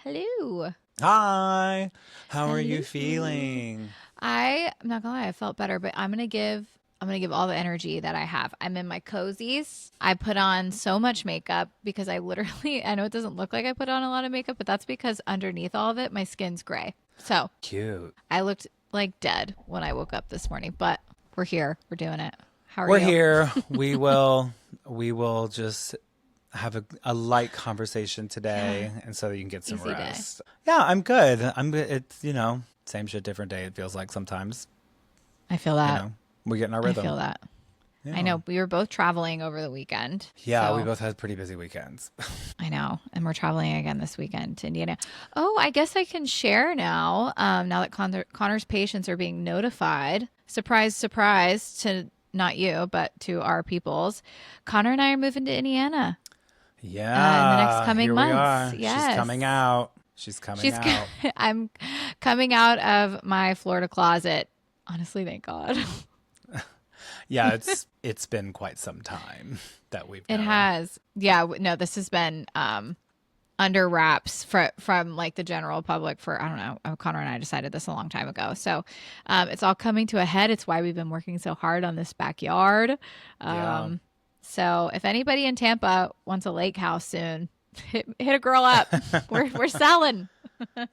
Hello. Hi, how are you Hello. feeling? I'm not gonna lie, I felt better, but I'm gonna give all the energy that I have. I'm in my cozies. I put on so much makeup because I literally I know it doesn't look like I put on a lot of makeup, but that's because underneath all of it, my skin's gray. So Cute. I looked like dead when I woke up this morning, but we're here. We're doing it. How are We're you? here. We will just have a light conversation Yeah. today, and so that you can get some Easy day. rest. Yeah, I'm good. I'm good. It's same shit, different day. It feels like sometimes. I feel You that. know, we get in our I feel rhythm. that. I Yeah. know we were both traveling over the weekend. Yeah, we So both had pretty busy weekends. I know. And we're traveling again this weekend to Indiana. Oh, I guess I can share now. Now that Connor's patients are being notified. Surprise, surprise to not you, but to our peoples. Connor and I are moving to Indiana in the next Yeah, coming here we months. are. She's coming Yes. out. She's coming She's, out. I'm coming out of my Florida closet. Honestly, thank God. Yeah, it's been quite some time that we've It known. has. Yeah. No, this has been under wraps from like the general public for I don't know. Connor and I decided this a long time ago, so it's all coming to a head. It's why we've been working so hard on this backyard. Yeah. Um, so if anybody in Tampa wants a lake house soon, hit a girl up. We're selling.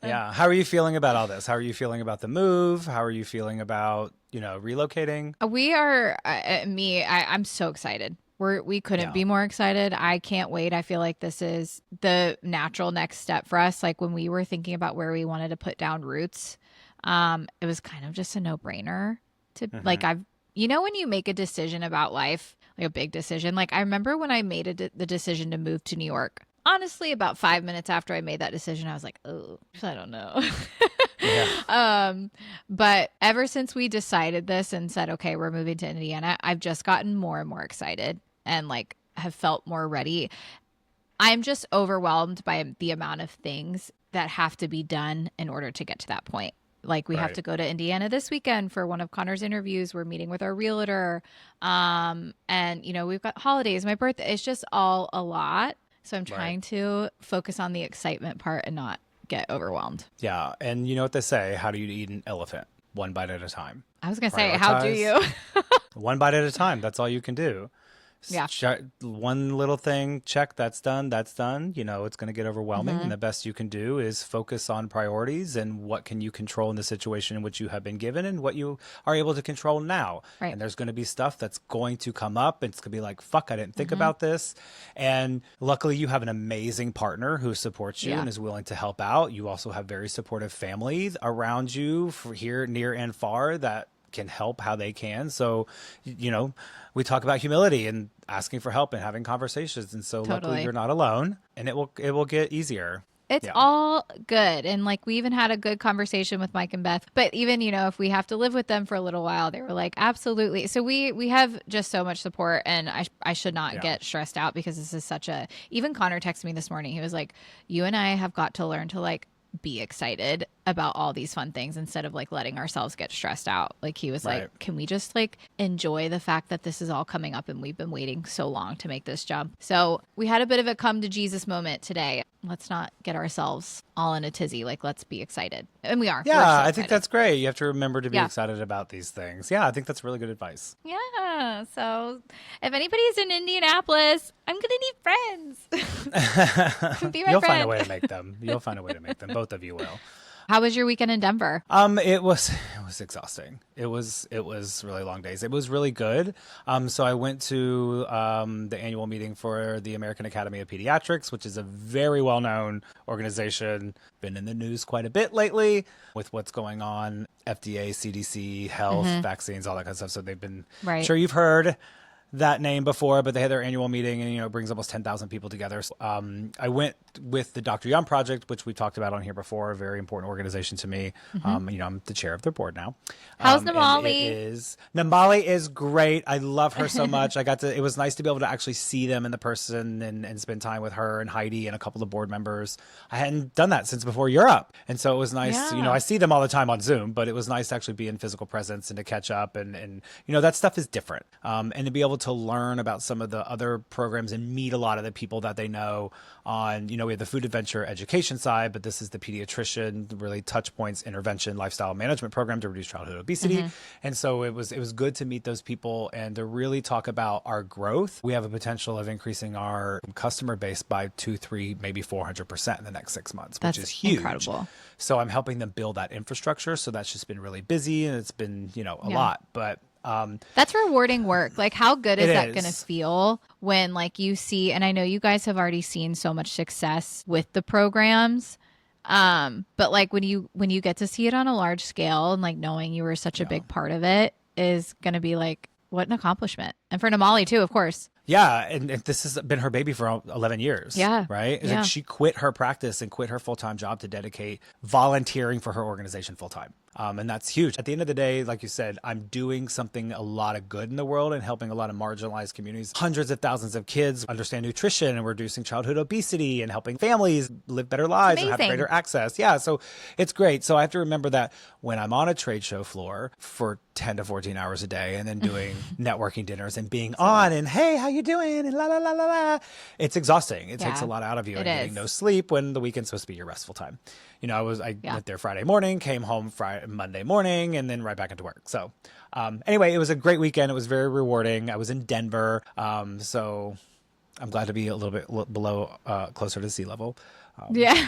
Yeah. How are you feeling about all this? How are you feeling about the move? How are you feeling about, relocating? We are I'm so excited. We couldn't Yeah. be more excited. I can't wait. I feel like this is the natural next step for us. Like when we were thinking about where we wanted to put down roots, it was kind of just a no-brainer to Hmm. like when you make a decision about life, like a big decision. Like I remember when I made the decision to move to New York. Honestly, about 5 minutes after I made that decision, I was like, "Oh, I don't know." Yeah. um, but ever since we decided this and said, okay, we're moving to Indiana, I've just gotten more and more excited and like have felt more ready. I'm just overwhelmed by the amount of things that have to be done in order to get to that point. Like we have Right. to go to Indiana this weekend for one of Connor's interviews. We're meeting with our realtor. And we've got holidays, my birthday. It's just all a lot. So I'm Right. trying to focus on the excitement part and not get overwhelmed. Yeah. And you know what they say? How do you eat an elephant? One bite at a time. I was gonna say, how do Prioritize you? one bite at a time. That's all you can do. Yeah. One little thing, check, that's done, that's done. It's going to get overwhelming. And Hmm. the best you can do is focus on priorities and what can you control in the situation in which you have been given and what you are able to control now. Right. And there's going to be stuff that's going to come up. And it's going to be like, fuck, I didn't think Hmm. about this. And luckily, you have an amazing partner who supports you Yeah. and is willing to help out. You also have very supportive families around you for here, near, and far that can help how they can. So, we talk about humility and asking for help and having conversations. And so luckily Totally. you're not alone and it will get easier. It's Yeah. all good. And like we even had a good conversation with Mike and Beth. But even, if we have to live with them for a little while, they were like, absolutely. So we have just so much support and I should not Yeah. get stressed out because this is such a even Connor texted me this morning. He was like, you and I have got to learn to like be excited about all these fun things instead of like letting ourselves get stressed out. Like he was like, Right. can we just like enjoy the fact that this is all coming up and we've been waiting so long to make this jump. So we had a bit of a come to Jesus moment today. Let's not get ourselves all in a tizzy. Like let's be excited. And we are. We're Yeah. so I think excited. that's great. You have to remember to be Yeah. excited about these things. Yeah. I think that's really good advice. Yeah. So if anybody's in Indianapolis, I'm going to need friends. Be my You'll find a friend. way to make them. You'll find a way to make them. Both of you will. How was your weekend in Denver? It was exhausting. It was really long days. It was really good. So I went to the annual meeting for the American Academy of Pediatrics, which is a very well known organization. Been in the news quite a bit lately with what's going on, FDA, CDC, health, vaccines, all that kind of stuff. So they've been Right. sure you've heard that name before, but they had their annual meeting and, it brings almost 10,000 people together. So, I went with the Dr. Young Project, which we talked about on here before, a very important organization to me. I'm the chair of their board now. How's And it Namali? is, Namali is great. I love her so much. It was nice to be able to actually see them in the person and spend time with her and Heidi and a couple of board members. I hadn't done that since before Europe. And so it was nice, Yeah. I see them all the time on Zoom, but it was nice to actually be in physical presence and to catch up and that stuff is different. And to be able to learn about some of the other programs and meet a lot of the people that they know on, we have the food adventure education side, but this is the pediatrician, really touch points, intervention, lifestyle management program to reduce childhood obesity. And so it was good to meet those people and to really talk about our growth. We have a potential of increasing our customer base by 2, 3, maybe 400% in the next 6 months, which is huge. Incredible. So I'm helping them build that infrastructure. So that's just been really busy, and it's been, a lot, but that's rewarding work. Like, how good is that going to feel when, like, you see, and I know you guys have already seen so much success with the programs. But like when you get to see it on a large scale and like knowing you were such a big part of it is going to be like, what an accomplishment. And for Namali too, of course. Yeah, and this has been her baby for 11 years. Yeah. Right? It's like she quit her practice and quit her full-time job to dedicate volunteering for her organization full-time. And that's huge. At the end of the day, like you said, I'm doing something a lot of good in the world and helping a lot of marginalized communities. Hundreds of thousands of kids understand nutrition and reducing childhood obesity and helping families live better lives and have greater access. Yeah, so it's great. So I have to remember that when I'm on a trade show floor for 10 to 14 hours a day and then doing networking dinners and being on and, hey, how you doing? And la, la, la, la, la. It's exhausting. It takes a lot out of you and getting no sleep when the weekend's supposed to be your restful time. I went there Friday morning, came home Monday morning, and then right back into work. So anyway, it was a great weekend. It was very rewarding. I was in Denver. So I'm glad to be a little bit below, closer to sea level. But yeah.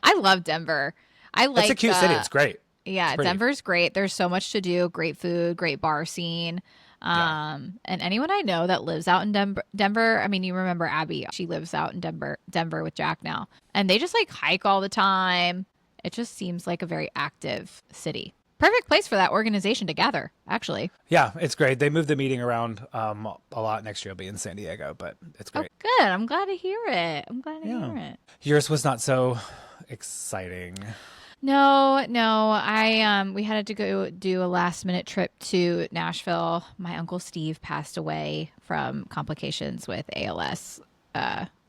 I love Denver. It's a cute city. It's great. Yeah, Denver's great. There's so much to do. Great food, great bar scene. And anyone I know that lives out in Denver, I mean, you remember Abby, she lives out in Denver with Jack now, and they just like hike all the time. It just seems like a very active city. Perfect place for that organization to gather, actually. Yeah, it's great. They moved the meeting around a lot. Next year will be in San Diego, but it's great. Oh, good. I'm glad to hear it. Hear it. Yours was not so exciting. No. We had to go do a last minute trip to Nashville. My uncle Steve passed away from complications with ALS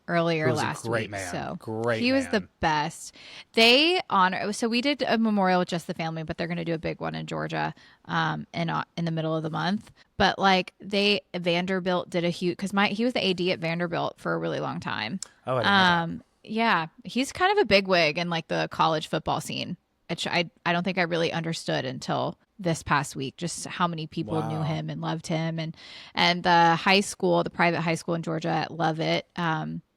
earlier last week. Man. So he was the best. So we did a memorial with just the family, but they're going to do a big one in Georgia in the middle of the month. But like Vanderbilt did a huge, because he was the AD at Vanderbilt for a really long time. Oh, I didn't know that. Yeah, he's kind of a bigwig in like the college football scene, which I don't think I really understood until this past week, just how many people knew him and loved him. And the private high school in Georgia at Lovett,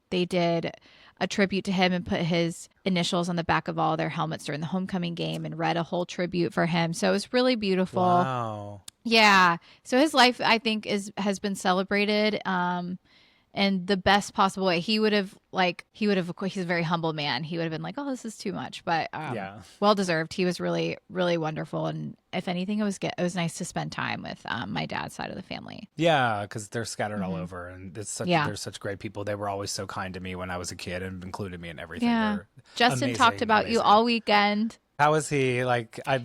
they did a tribute to him and put his initials on the back of all their helmets during the homecoming game and read a whole tribute for him. So it was really beautiful. Wow. Yeah. So his life, I think, has been celebrated. In the best possible way. He's a very humble man. He would have been like, oh, this is too much, but well deserved. He was really, really wonderful. And if anything, it was nice to spend time with my dad's side of the family. Yeah, because they're scattered all over, and they're such great people. They were always so kind to me when I was a kid and included me in everything. Yeah. Justin talked about you all weekend. How is he?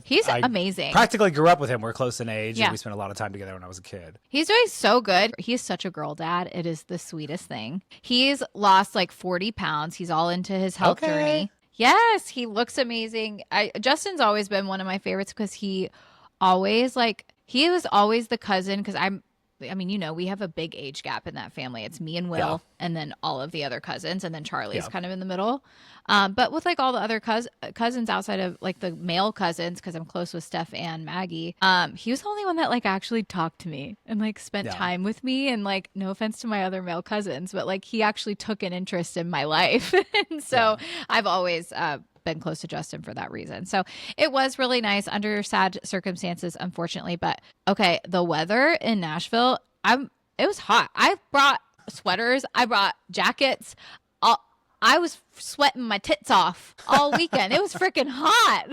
He's amazing. Practically grew up with him. We're close in age, and we spent a lot of time together when I was a kid. He's doing so good. He's such a girl dad. It is the sweetest thing. He's lost like 40 pounds. He's all into his health journey. Yes, he looks amazing. Justin's always been one of my favorites because he was always the cousin, because we have a big age gap in that family. It's me and Will, and then all of the other cousins, and then Charlie's kind of in the middle. But with like all the other cousins outside of like the male cousins, because I'm close with Steph and Maggie, he was the only one that like actually talked to me and like spent time with me. And like, no offense to my other male cousins, but like he actually took an interest in my life. And so I've always been close to Justin for that reason. So it was really nice under sad circumstances, unfortunately. But okay, the weather in Nashville, it was hot. I brought sweaters. I brought jackets. I was sweating my tits off all weekend. It was freaking hot.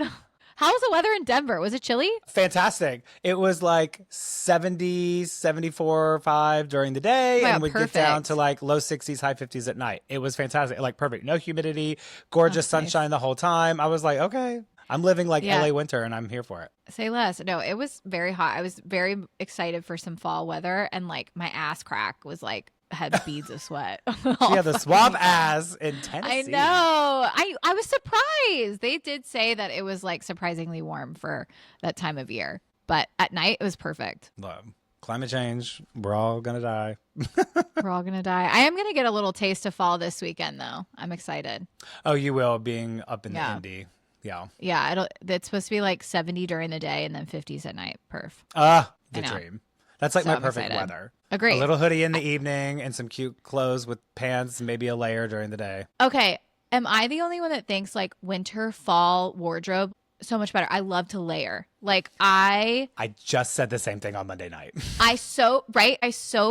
How was the weather in Denver? Was it chilly? Fantastic. It was like 70, 74, 5 during the day, and we'd get down to like low 60s, high 50s at night. It was fantastic. Like perfect. No humidity, gorgeous sunshine the whole time. I was like, okay, I'm living like LA winter, and I'm here for it. Say less. No, it was very hot. I was very excited for some fall weather, and like my ass crack was like, had beads of sweat. She had the swamp ass in Tennessee. I know. I was surprised. They did say that it was like surprisingly warm for that time of year, but at night it was perfect. Climate change. We're all gonna die. We're all gonna die. I am gonna get a little taste of fall this weekend, though. I'm excited. Oh, you will, being up in the Yeah. Indy. Yeah. Yeah, it's supposed to be like 70 during the day and then 50s at night. Perf. The I know. dream. That's like So my I'm perfect excited. weather. Agreed. A little hoodie in the evening and some cute clothes with pants, maybe a layer during the day. Okay. Am I the only one that thinks like winter, fall wardrobe so much better? I love to layer. Like I just said the same thing on Monday night. I so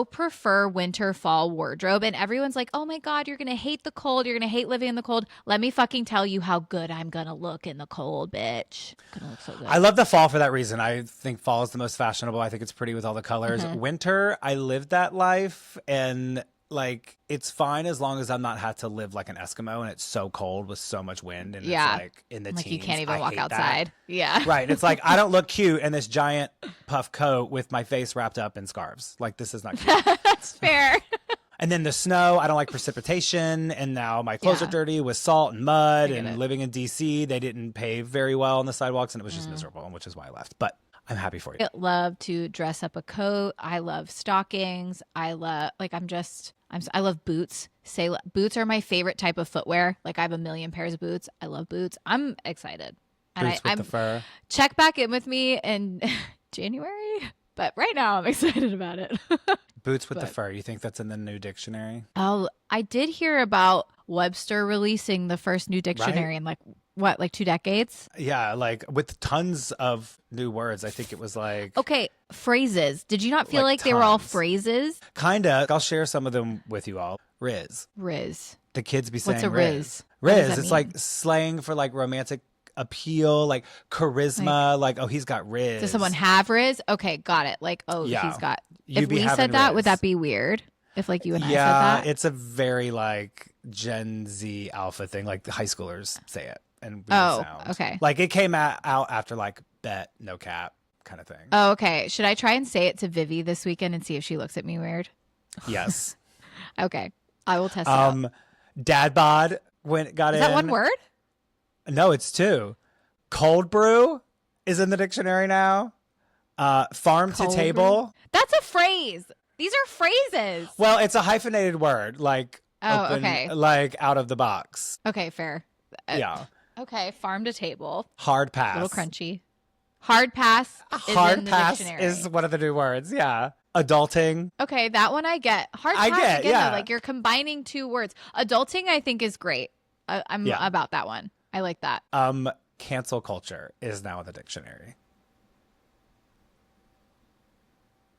prefer winter, fall wardrobe. And everyone's like, oh my God, you're going to hate the cold. You're going to hate living in the cold. Let me fucking tell you how good I'm going to look in the cold, bitch. Gonna look so good. I love the fall for that reason. I think fall is the most fashionable. I think it's pretty with all the colors. Winter, I lived that life, and like it's fine as long as I'm not have to live like an Eskimo and it's so cold with so much wind and Yeah. it's like in the Like teens. you can't even I walk hate that. outside. Yeah. Right. It's like I don't look cute in this giant puff coat with my face wrapped up in scarves. Like this is not cute. That's fair. And then the snow, I don't like precipitation. And now my clothes Yeah. are dirty with salt and mud. I get And it. living in DC, they didn't pave very well on the sidewalks and it was just miserable, which is why I left. But I'm happy for you. I love to dress up a coat. I love stockings. I love I love boots. Boots are my favorite type of footwear. Like I have a million pairs of boots. I love boots. I'm excited. And Boots with I'm the fur. check back in with me in January. But right now I'm excited about it. Boots with the But- fur. You think that's in the new dictionary? Oh, I did hear about Webster releasing the first new dictionary in like 2 decades? Yeah, like with tons of new words. I think it was like Okay, phrases. Did you not feel Like like they were all tons. phrases? kinda. I'll share some of them with you all. Rizz. Rizz. The kids be saying What's a Rizz. Rizz? What does Rizz. that It's mean? like slang for like romantic appeal, like charisma. Like oh, he's got Rizz. Does someone have Rizz? Okay, got it. Like, oh, Yeah. he's got. You If be we having said that, would Rizz. that be weird? If like you and I said Yeah, that? it's a very like Gen Z alpha thing. Like the high schoolers say it and we Oh, sound. okay. Like it came out after like bet no cap kind of thing. Oh, okay. Should I try and say it to Vivi this weekend and see if she looks at me weird? Yes. Okay, I will test it out. Dad bod got Is in. that one word? No, it's two. Cold brew is in the dictionary now. Farm Cold to table. That's a phrase. These are phrases. Well, it's a hyphenated word, like Oh, open, okay. like out of the box. Okay, fair. Yeah. Okay, farm to table. Hard pass. A little crunchy. Hard pass is Hard in the pass dictionary. is one of the new words. Yeah. Adulting. Okay, that one I get. Hard I pass get, again, yeah. though, like you're combining two words. Adulting, I think, is great. I'm Yeah. about that one. I like that. Cancel culture is now in the dictionary.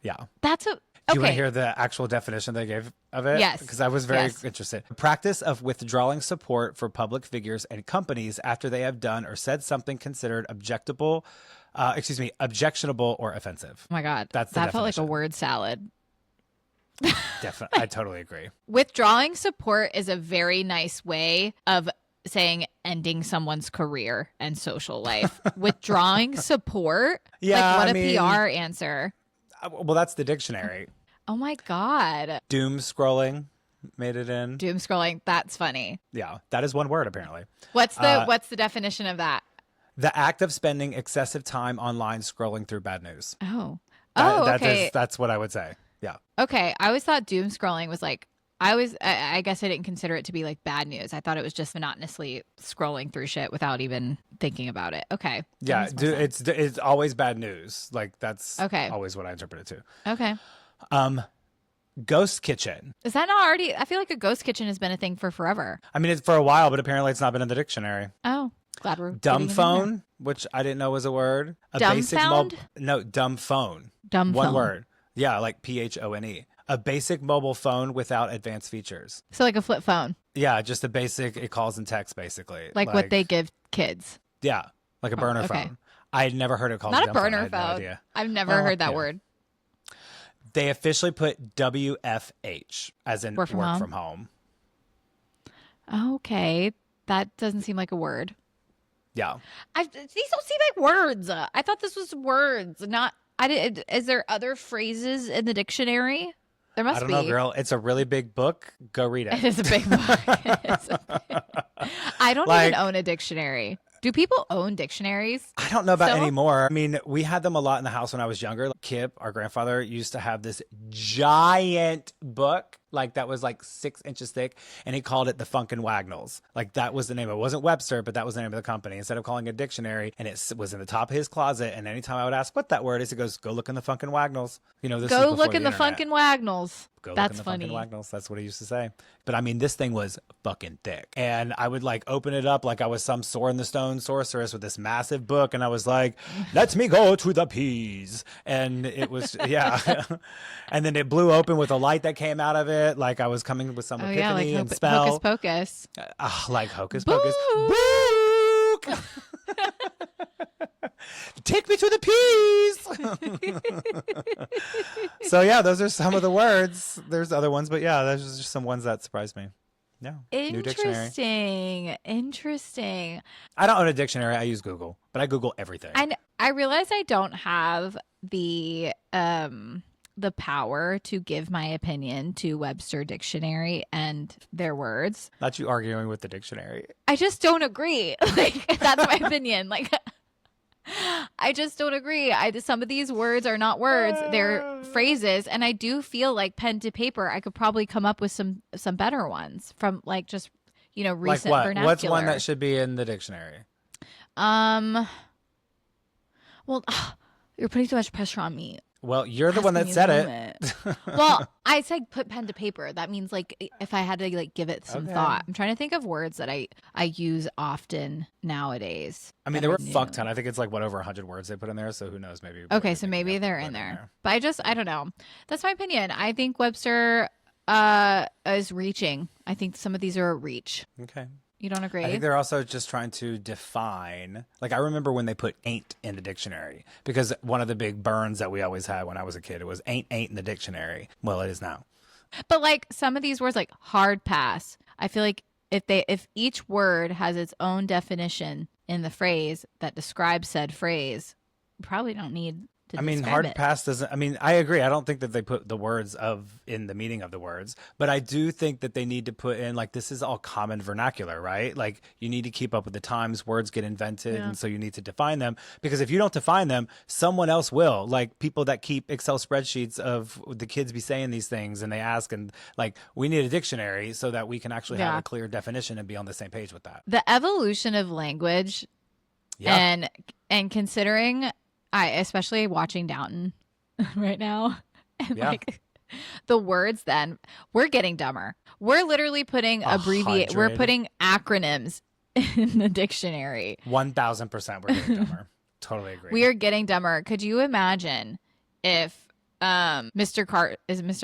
Yeah. That's a Do you want to okay. hear the actual definition they gave of it? Yes. Because I was very Yes. interested. Practice of withdrawing support for public figures and companies after they have done or said something considered objectionable or offensive. Oh my god, That's the that felt like a definition. word salad. Definitely. I totally agree. Withdrawing support is a very nice way of saying ending someone's career and social life. Withdrawing support? Yeah, Like what I a mean- PR answer. Well, that's the dictionary. Oh my god. Doom scrolling made it in. Doom scrolling. That's funny. Yeah, that is one word apparently. What's the definition of that? The act of spending excessive time online scrolling through bad news. Oh. Okay. That's what I would say. Yeah. Okay. I always thought doom scrolling was like I guess I didn't consider it to be like bad news. I thought it was just monotonously scrolling through shit without even thinking about it. Okay. That Yeah, makes more sense. it's always bad news. Like that's Okay. always what I interpret it to. Okay. Ghost kitchen. Is that not already? I feel like a ghost kitchen has been a thing for forever. I mean, it's for a while, but apparently it's not been in the dictionary. Oh, glad we're Dumb getting it in there. phone, which I didn't know was a word. Dumbfound? No, dumb phone. Dumb One phone. word. Yeah, like PHONE. A basic mobile phone without advanced features. So like a flip phone, Yeah, just a basic. It calls and texts basically. like what they give kids. Yeah, like a burner okay. phone. I had never heard it called Not a dumb phone. I burner had no phone. idea. I've never Well, heard that yeah. word. They officially put WFH as in Work from home? from home. Okay, that doesn't seem like a word. Yeah. These don't seem like words. I thought this was words, not. I did. Is there other phrases in the dictionary? There must I don't be. know, girl. It's a really big book. Go read It it. is a big book. I don't Like- even own a dictionary. Do people own dictionaries? I don't know about Still? anymore. I mean, we had them a lot in the house when I was younger. Like, Kip, our grandfather, used to have this giant book, like that was like 6 inches thick, and he called it the Funkin' Wagnalls. Like that was the name. It wasn't Webster, but that was the name of the company. Instead of calling it a dictionary, and it was in the top of his closet. And anytime I would ask what that word is, he goes, "Go look in the Funkin' Wagnalls." You know, this is Go before look in the internet. Funkin' Wagnalls. Go look That's in the funny. Funkin' Wagnalls. That's what he used to say. But I mean, this thing was fucking thick. And I would like open it up like I was some Sword in the Stone sorceress with this massive book. And I was like, let me go to the peas. And it was, yeah. And then it blew open with a light that came out of it. Like I was coming with some Oh, epiphany yeah, like and spell. Hocus Pocus. Like Hocus Book. Pocus. Book! Take me to the peas. So yeah, those are some of the words. There's other ones, but yeah, those are just some ones that surprised me. Yeah. New dictionary. Interesting. I don't own a dictionary. I use Google, but I Google everything. I realize I don't have the power to give my opinion to Webster Dictionary and their words. Not you arguing with the dictionary. I just don't agree. Like that's my opinion. Like I just don't agree. Some of these words are not words; they're phrases, and I do feel like pen to paper. I could probably come up with some better ones from like just recent like what? vernacular. What's one that should be in the dictionary? Well, you're putting too much pressure on me. Well, you're the one that said it. Well, I said put pen to paper. That means like if I had to like give it some thought. I'm trying to think of words that I use often nowadays. I mean, there were a fuck ton. I think it's like over 100 words they put in there. So who knows? Maybe. Okay, so maybe they're in there. But I don't know. That's my opinion. I think Webster is reaching. I think some of these are a reach. Okay. You don't agree? I think they're also just trying to define. Like I remember when they put "ain't" in the dictionary because one of the big burns that we always had when I was a kid, it was ain't in the dictionary. Well, it is now. But like some of these words, like hard pass, I feel like if each word has its own definition in the phrase that describes said phrase, you probably don't need to I mean, describe hard it. pass doesn't. I mean, I agree. I don't think that they put the words in the meaning of the words, but I do think that they need to put in like this is all common vernacular, right? Like you need to keep up with the times. Words get invented, and so you need to define them because if you don't define them, someone else will. Like people that keep Excel spreadsheets of the kids be saying these things, and they ask, and like we need a dictionary so that we can actually have a clear definition and be on the same page with that. The evolution of language, and considering. Especially watching Downton right now. And like the words then, we're getting dumber. We're literally putting we're putting acronyms in the dictionary. 1000% we're getting dumber. Totally agree. We are getting dumber. Could you imagine if Mr.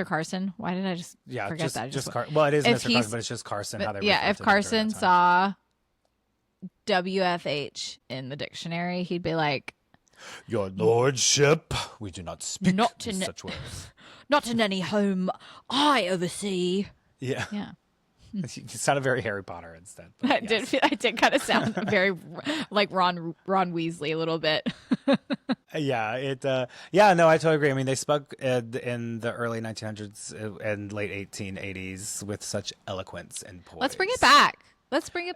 Carson? Why did I just forget that? Well, it is Mr. Carson, but it's just Carson. How they if Carson saw WFH in the dictionary, he'd be like, "Your lordship, we do not speak in such words. Not in any home I oversee." Yeah. Yeah. You sounded very Harry Potter instead. I did kind of sound very like Ron Weasley a little bit. No, I totally agree. I mean, they spoke in the early 1900s and late 1880s with such eloquence and poise. Let's bring it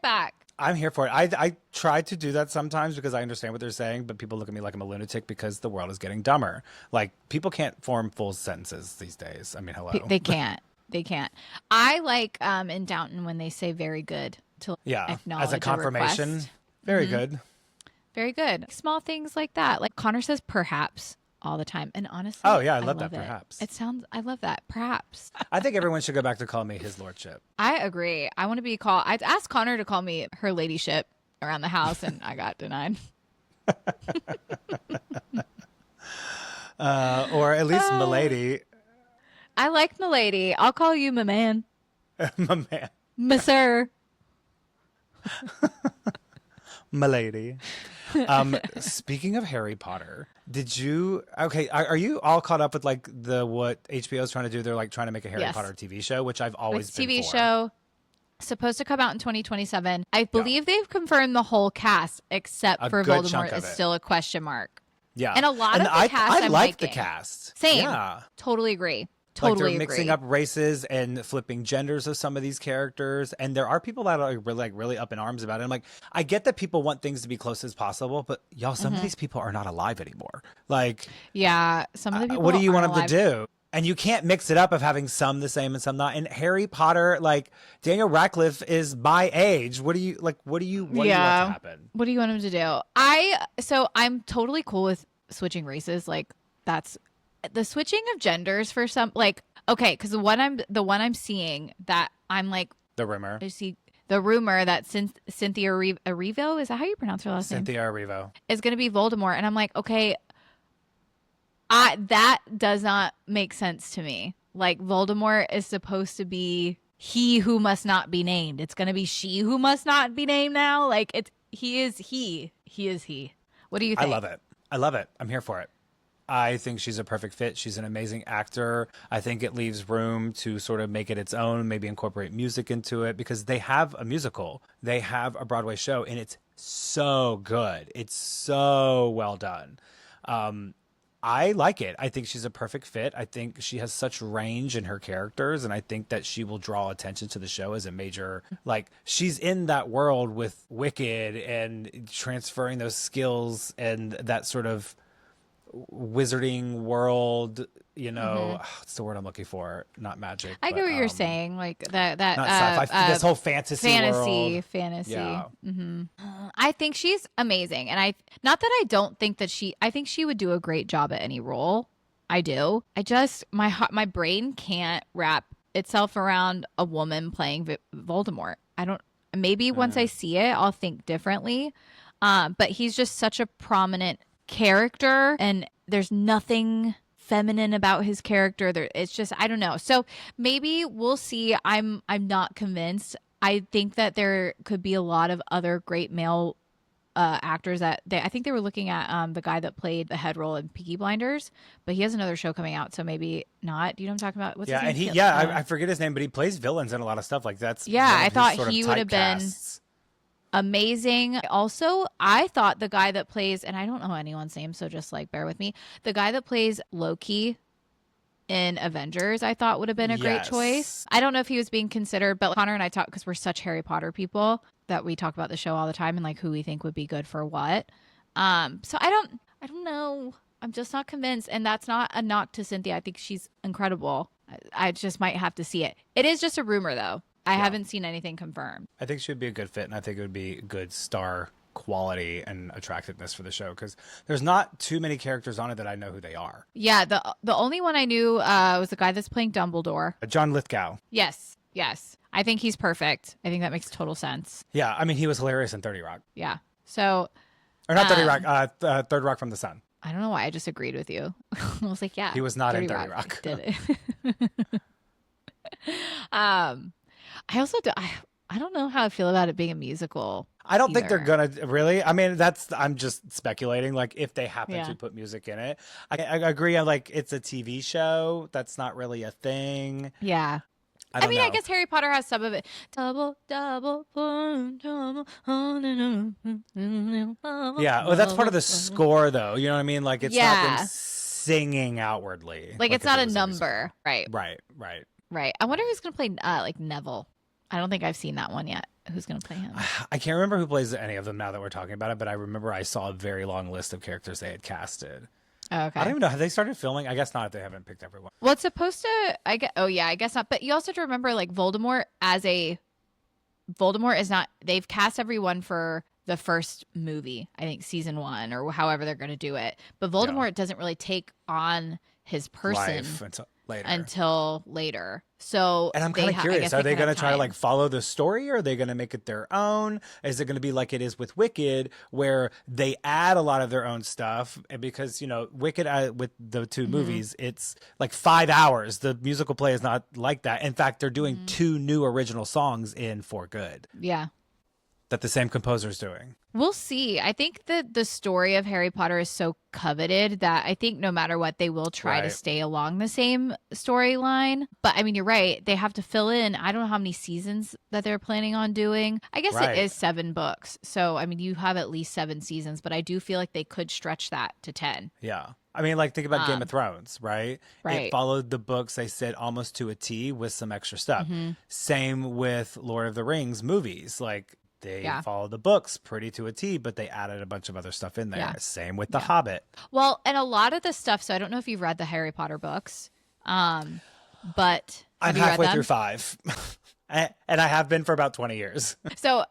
back. I'm here for it. I try to do that sometimes because I understand what they're saying, but people look at me like I'm a lunatic because the world is getting dumber. Like, people can't form full sentences these days. I mean, hello. They can't. They can't. I like in Downton when they say very good to acknowledge as a confirmation. Request. Very good. Very good. Small things like that. Like Connor says perhaps all the time. And honestly, I love that perhaps. I love that. Perhaps. I think everyone should go back to call me his lordship. I agree. I want to be called. I'd asked Connor to call me her ladyship around the house and I got denied. Or at least milady. I like milady. I'll call you my man. My man. My sir. Milady. Speaking of Harry Potter, are you all caught up with like what HBO is trying to do? They're like trying to make a Harry Potter TV show, which I've always been TV for. show supposed to come out in 2027. I believe they've confirmed the whole cast except for Voldemort is still a question mark. Yeah. And a lot of the cast I like the cast. Same. Yeah. Totally agree. Like they're Totally mixing agree. up races and flipping genders of some of these characters, and there are people that are really up in arms about it. I'm like, I get that people want things to be close as possible, but y'all, some of Hmm. these people are not alive anymore. Like, Yeah, some of the what do people you aren't want them to alive. do? And you can't mix it up of having some the same and some not. And Harry Potter, like Daniel Radcliffe is my age. What do you like? What do you want to Yeah. happen? What do you want him to do? I'm totally cool with switching races. Like that's the switching of genders for some like okay, because the one I'm seeing that I'm like, The rumor, I see the rumor that Cynthia Erivo, is that how you pronounce her last name? Cynthia Erivo. Is going to be Voldemort, and I'm like, okay, I that does not make sense to me. Like Voldemort is supposed to be he who must not be named. It's going to be she who must not be named now. Like it's he is he. He is he. What do you I think? love it. I love it. I'm here for it. I think she's a perfect fit. She's an amazing actor. I think it leaves room to sort of make it its own, maybe incorporate music into it because they have a musical, they have a Broadway show, and it's so good. It's so well done. I like it. I think she's a perfect fit. I think she has such range in her characters, and I think that she will draw attention to the show as a major. Like, she's in that world with Wicked and transferring those skills and that sort of wizarding world, Hmm. what's the word I'm looking for? Not magic, I get but what you're saying. Like that not sci-fi. This whole fantasy world. fantasy. Yeah. I think she's amazing, and I not that I don't think that I think she would do a great job at any role. I do. I just my brain can't wrap itself around a woman playing Voldemort. I don't. Maybe once I see it, I'll think differently. But he's just such a prominent character, and there's nothing feminine about his character. It's just I don't know. So maybe we'll see. I'm not convinced. I think that there could be a lot of other great male actors that I think they were looking at the guy that played the head role in Peaky Blinders, but he has another show coming out, so maybe not. Do you know what I'm talking about? What's Yeah, his name? and I forget his name, but he plays villains in a lot of stuff. Like that's Yeah, one I of his thought sort of he would have been typecasts. amazing. Also, I thought the guy that plays, and I don't know anyone's name, so just like bear with me, the guy that plays Loki in Avengers, I thought would have been a great choice. Yes. I don't know if he was being considered, but Connor and I talk because we're such Harry Potter people that we talk about the show all the time and like who we think would be good for what. So I don't know. I'm just not convinced, and that's not a knock to Cynthia. I think she's incredible. I just might have to see it. It is just a rumor though. I Yeah. haven't seen anything confirmed. I think she would be a good fit, and I think it would be good star quality and attractiveness for the show because there's not too many characters on it that I know who they are. Yeah, the only one I knew was the guy that's playing Dumbledore. John Lithgow. Yes, yes. I think he's perfect. I think that makes total sense. Yeah, I mean he was hilarious in 30 Rock. Yeah. So Or not 30 Rock, um, Third Rock from the Sun. I don't know why I just agreed with you. I was like, yeah, He was not in 30 Rock. did it. um, I also I don't know how I feel about it being a musical. I don't think they're either. gonna really. I mean, I'm just speculating. Like, if they happen Yeah. to put music in it, I agree. I'm like, it's a TV show. That's not really a thing. Yeah. I I don't mean, know. I guess Harry Potter has some of it. Double, double, boom, double, on and on. Yeah, well, that's part of the score, though. You know what I mean? Like, it's not Yeah. them singing outwardly. Like it's if not it a was musical. number, right? Right, right. Right. I wonder who's gonna play like Neville. I don't think I've seen that one yet. Who's gonna play him? I can't remember who plays any of them now that we're talking about it, but I remember I saw a very long list of characters they had casted. Oh, I okay. don't even know. Have they started filming? I guess not if they haven't picked everyone. Well, it's supposed to. I guess. Oh yeah, I guess not. But you also have to remember, like Voldemort is not. They've cast everyone for the first movie. I think season 1 or however they're going to do it. But Voldemort doesn't really take on his person Life until later. until later. So And I'm kind of I curious, guess are they kind going of to try to time. like follow the story or are they going to make it their own? Is it going to be like it is with Wicked where they add a lot of their own stuff? And because, Wicked with the two movies, it's like 5 hours. The musical play is not like that. In fact, they're doing 2 new original songs in For Good Yeah. that the same composer's doing. We'll see. I think that the story of Harry Potter is so coveted that I think no matter what, they will try to Right. stay along the same storyline. But I mean, you're right. They have to fill in. I don't know how many seasons that they're planning on doing. I guess Right. it is 7 books. So, I mean, you have at least 7 seasons, but I do feel like they could stretch that to 10. Yeah. I mean, like, think about Game of Thrones, right? It Right. followed the books, they said, almost to a T with some extra stuff. Mm-hmm. Same with Lord of the Rings movies. Like, they Yeah. followed the books pretty to a T, but they added a bunch of other stuff in there. Yeah. Same with The Yeah. Hobbit. Well, and a lot of the stuff. So I don't know if you've read the Harry Potter books, but I'm have you read halfway them? through 5. And I have been for about 20 years. So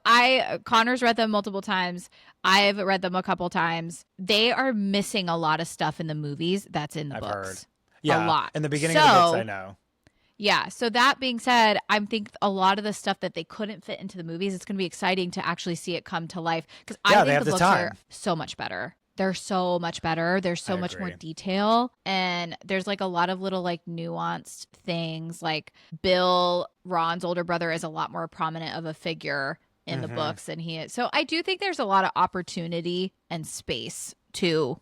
Connor's read them multiple times. I've read them a couple times. They are missing a lot of stuff in the movies that's in the I've books. heard. Yeah. A lot. In the beginning of the books, I know. Yeah. So that being said, I think a lot of the stuff that they couldn't fit into the movies, it's going to be exciting to actually see it come to life. Because I Yeah, they think have the the books are time. so much better. They're so much better. There's so I much more agree. detail. And there's like a lot of little like nuanced things. Like Bill, Ron's older brother, is a lot more prominent of a figure in the books than he is. So I do think there's a lot of opportunity and space to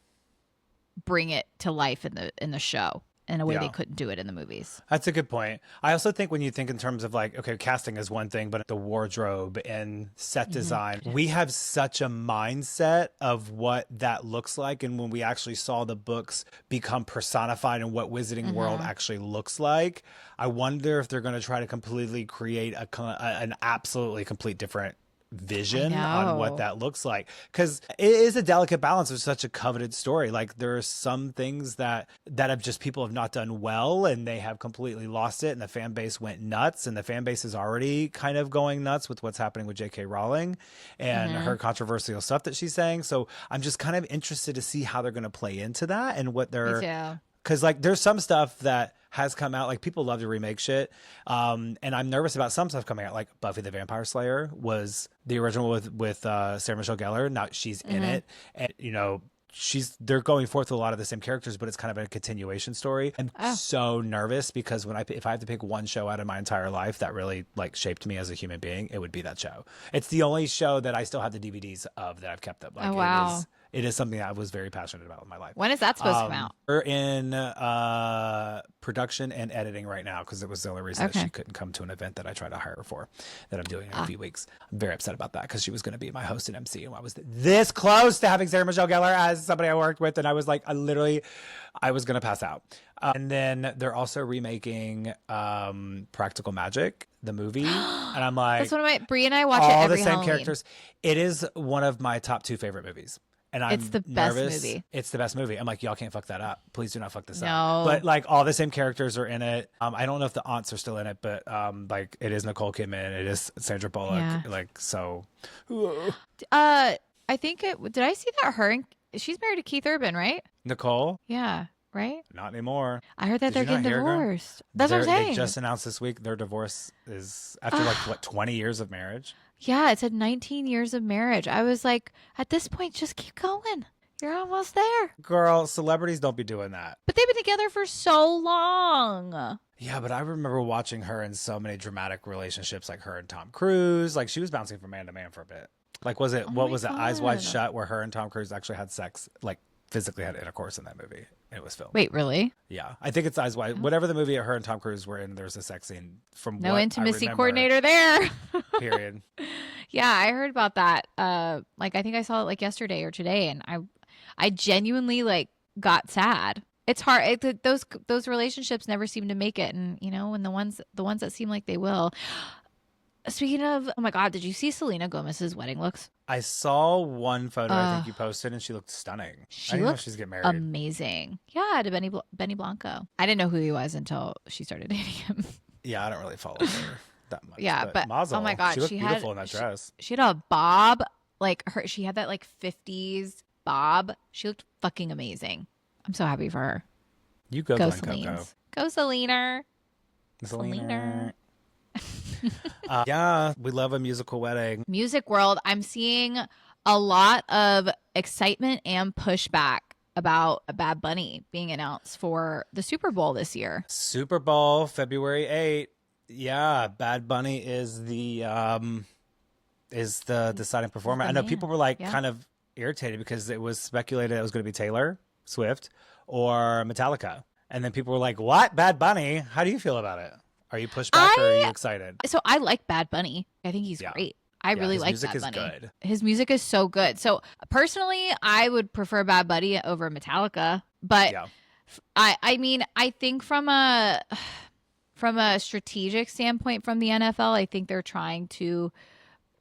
bring it to life in the show in a way they Yeah. couldn't do it in the movies. That's a good point. I also think when you think in terms of like, okay, casting is one thing, but the wardrobe and set design, we have such a mindset of what that looks like. And when we actually saw the books become personified and what Wizarding World actually looks like, I wonder if they're going to try to completely create an absolutely complete different vision on what know. that looks like, because it is a delicate balance of such a coveted story. Like there are some things that have just people have not done well and they have completely lost it, and the fan base went nuts, and the fan base is already kind of going nuts with what's happening with J.K. Rowling and her controversial stuff that she's saying. So I'm just kind of interested to see how they're going to play into that and what Me they're, too. because like there's some stuff that has come out, like people love to remake shit, and I'm nervous about some stuff coming out, like Buffy the Vampire Slayer was the original with Sarah Michelle Gellar. Now she's in it, and you know they're going forth with a lot of the same characters, but it's kind of a continuation story. I'm so nervous because if I have to pick one show out of my entire life that really like shaped me as a human being, it would be that show. It's the only show that I still have the DVDs of that I've kept up. Like, Oh, wow. it is something that I was very passionate about in my life. When is that supposed to come out? We're in production and editing right now because it was the only reason that Okay. she couldn't come to an event that I tried to hire her for that I'm doing in a few weeks. I'm very upset about that because she was going to be my host and MC, and I was this close to having Sarah Michelle Gellar as somebody I worked with, and I was like, I was going to pass out. And then they're also remaking Practical Magic, the movie, and I'm like, That's one of my Brie and I watch it all every the same Halloween. characters. It is one of my top 2 favorite movies. And I'm It's the best nervous. movie. It's the best movie. I'm like, y'all can't fuck that up. Please do not fuck this No. up. But like all the same characters are in it. I don't know if the aunts are still in it, but like it is Nicole Kidman, it is Sandra Bullock. Yeah. Like so. I think did I see that she's married to Keith Urban, right? Nicole, Yeah, right? not anymore. I heard that Did they're you not getting hear, girl? divorced. That's what I'm saying. They just announced this week their divorce is after like what 20 years of marriage. Yeah, it said 19 years of marriage. I was like, at this point, just keep going. You're almost there. Girl, celebrities don't be doing that. But they've been together for so long. Yeah, but I remember watching her in so many dramatic relationships, like her and Tom Cruise. Like she was bouncing from man to man for a bit. Like what my was it, Eyes Wide God. Shut, where her and Tom Cruise actually had sex, like physically had intercourse in that movie. It was filmed. Wait, really? Yeah, I think it's Eyes Wide. Whatever the movie her and Tom Cruise were in, there's a sex scene from No what I intimacy remember, coordinator there. Period. Yeah, I heard about that. Like I think I saw it like yesterday or today, and I genuinely like got sad. It's hard. Those relationships never seem to make it, and you know, when the ones that seem like they will. Speaking of, oh my God, did you see Selena Gomez's wedding looks? I saw one photo I think you posted, and she looked stunning. I She didn't know looks she's getting married. amazing. Yeah, to Benny Blanco. I didn't know who he was until she started dating him. Yeah, I don't really follow her that much. Yeah, but Mazel, oh my God, she looked she beautiful had in that dress. she had a bob like her. She had that like 50s bob. She looked fucking amazing. I'm so happy for her. You go, Go Glen Coco. Selena. Go Selena. Selena. Yeah, we love a musical wedding. Music world, I'm seeing a lot of excitement and pushback about a Bad Bunny being announced for the Super Bowl this year. Super Bowl, February 8th. Yeah, Bad Bunny is the deciding performer. I know man. people were like Yeah. kind of irritated because it was speculated it was going to be Taylor Swift or Metallica. And then people were like, "What? Bad Bunny? How do you feel about it? Are you pushed back or are you excited?" So I like Bad Bunny. I think he's Yeah. great. I really his like music Bad is Bunny. good. His music is so good. So personally, I would prefer Bad Bunny over Metallica. But Yeah. I mean, I think from a strategic standpoint from the NFL, I think they're trying to